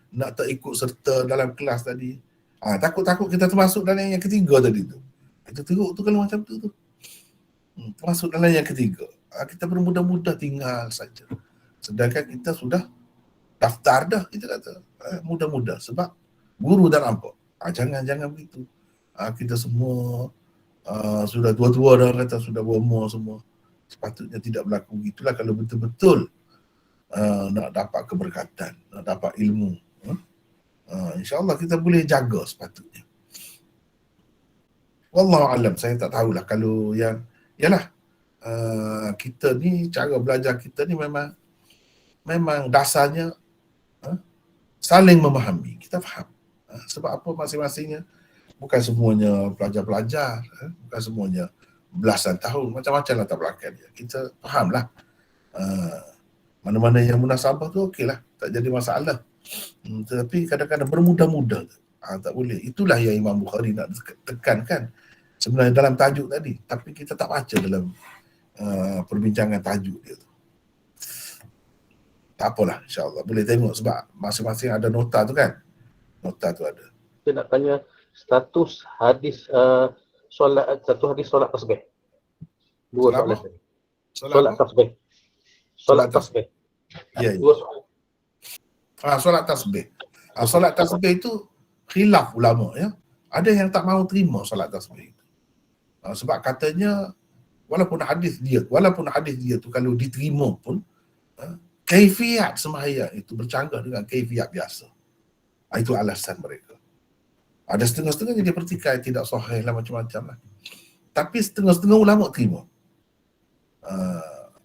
nak tak ikut serta dalam kelas tadi. Takut-takut kita termasuk dalam yang ketiga tadi tu. Kita teruk tu kalau macam tu. Termasuk dalam yang ketiga. Kita bermudah-mudah tinggal saja. Sedangkan kita sudah daftar dah, kita kata. Mudah-mudah sebab guru dah nampak. Jangan begitu. Kita semua sudah tua-tua dah kata, sudah berumur semua. Sepatutnya tidak berlaku begitulah kalau betul-betul nak dapat keberkatan, nak dapat ilmu. InsyaAllah kita boleh jaga sepatutnya. Wallahu alam, saya tak tahulah kalau yang yalah kita ni cara belajar kita ni memang dasarnya saling memahami. Kita faham sebab apa masing-masingnya bukan semuanya pelajar-pelajar, bukan semuanya belasan tahun, macam-macam latar belakang dia. Kita fahamlah mana-mana yang munasabah tu okeylah, tak jadi masalah. Tetapi kadang-kadang bermudah-mudah tak boleh. Itulah yang Imam Bukhari nak tekankan sebenarnya dalam tajuk tadi, tapi kita tak baca dalam perbincangan tajuk dia tu. Tak apalah, insyaAllah boleh tengok sebab masing-masing ada nota tu kan. Nota tu ada. Saya nak tanya status hadis satu hadis solat tasbih. Dua Solat soalan apa? tadi. Solat Solat apa? tasbih. Solat Solat tasbih. Ya. Dua soalan. Solat tasbih. Solat tasbih itu khilaf ulama ya. Ada yang tak mahu terima solat tasbih itu. Sebab katanya walaupun hadis dia tu kalau diterima pun kaifiat sembahyang itu bercanggah dengan kaifiat biasa. Itu alasan mereka. Ada setengah-setengah jadi pertikai tidak sahih lah macam-macam lah. Tapi setengah-setengah ulama terima.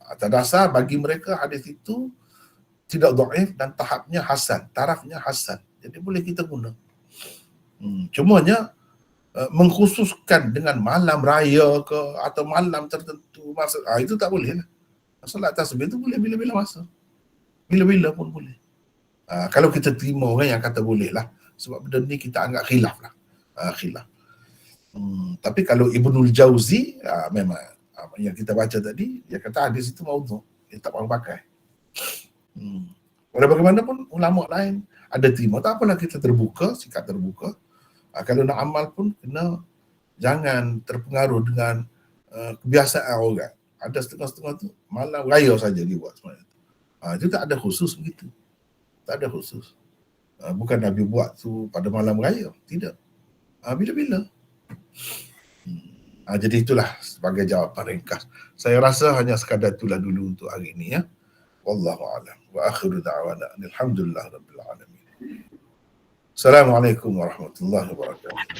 Atas dasar bagi mereka hadis itu tidak dhaif dan tahapnya hasan, tarafnya hasan. Jadi boleh kita guna. Cumanya mengkhususkan dengan malam raya ke atau malam tertentu masa itu tak boleh lah. Solat tasbih itu boleh bila-bila masa. Bila-bila pun boleh. Kalau kita terima orang yang kata boleh lah. Sebab benda ni kita anggap khilaf lah. Khilaf. Tapi kalau Ibnul Jauzi memang yang kita baca tadi, dia kata hadis itu maudhu'. Dia tak mahu pakai. Walau bagaimanapun ulama lain ada terima, tak apalah kita terbuka, sikap terbuka. Kalau nak amal pun kena jangan terpengaruh dengan kebiasaan orang. Ada setengah-setengah tu malam raya saja dia buat sebenarnya. Itu tak ada khusus begitu. Tak ada khusus. Bukan Nabi buat tu pada malam raya, tidak. Bila-bila. Jadi itulah sebagai jawapan ringkas. Saya rasa hanya sekadar itulah dulu untuk hari ini ya. Wallahu a'lam. Wa akhiru da'wana alhamdulillah rabbil alamin. Assalamualaikum warahmatullahi wabarakatuh.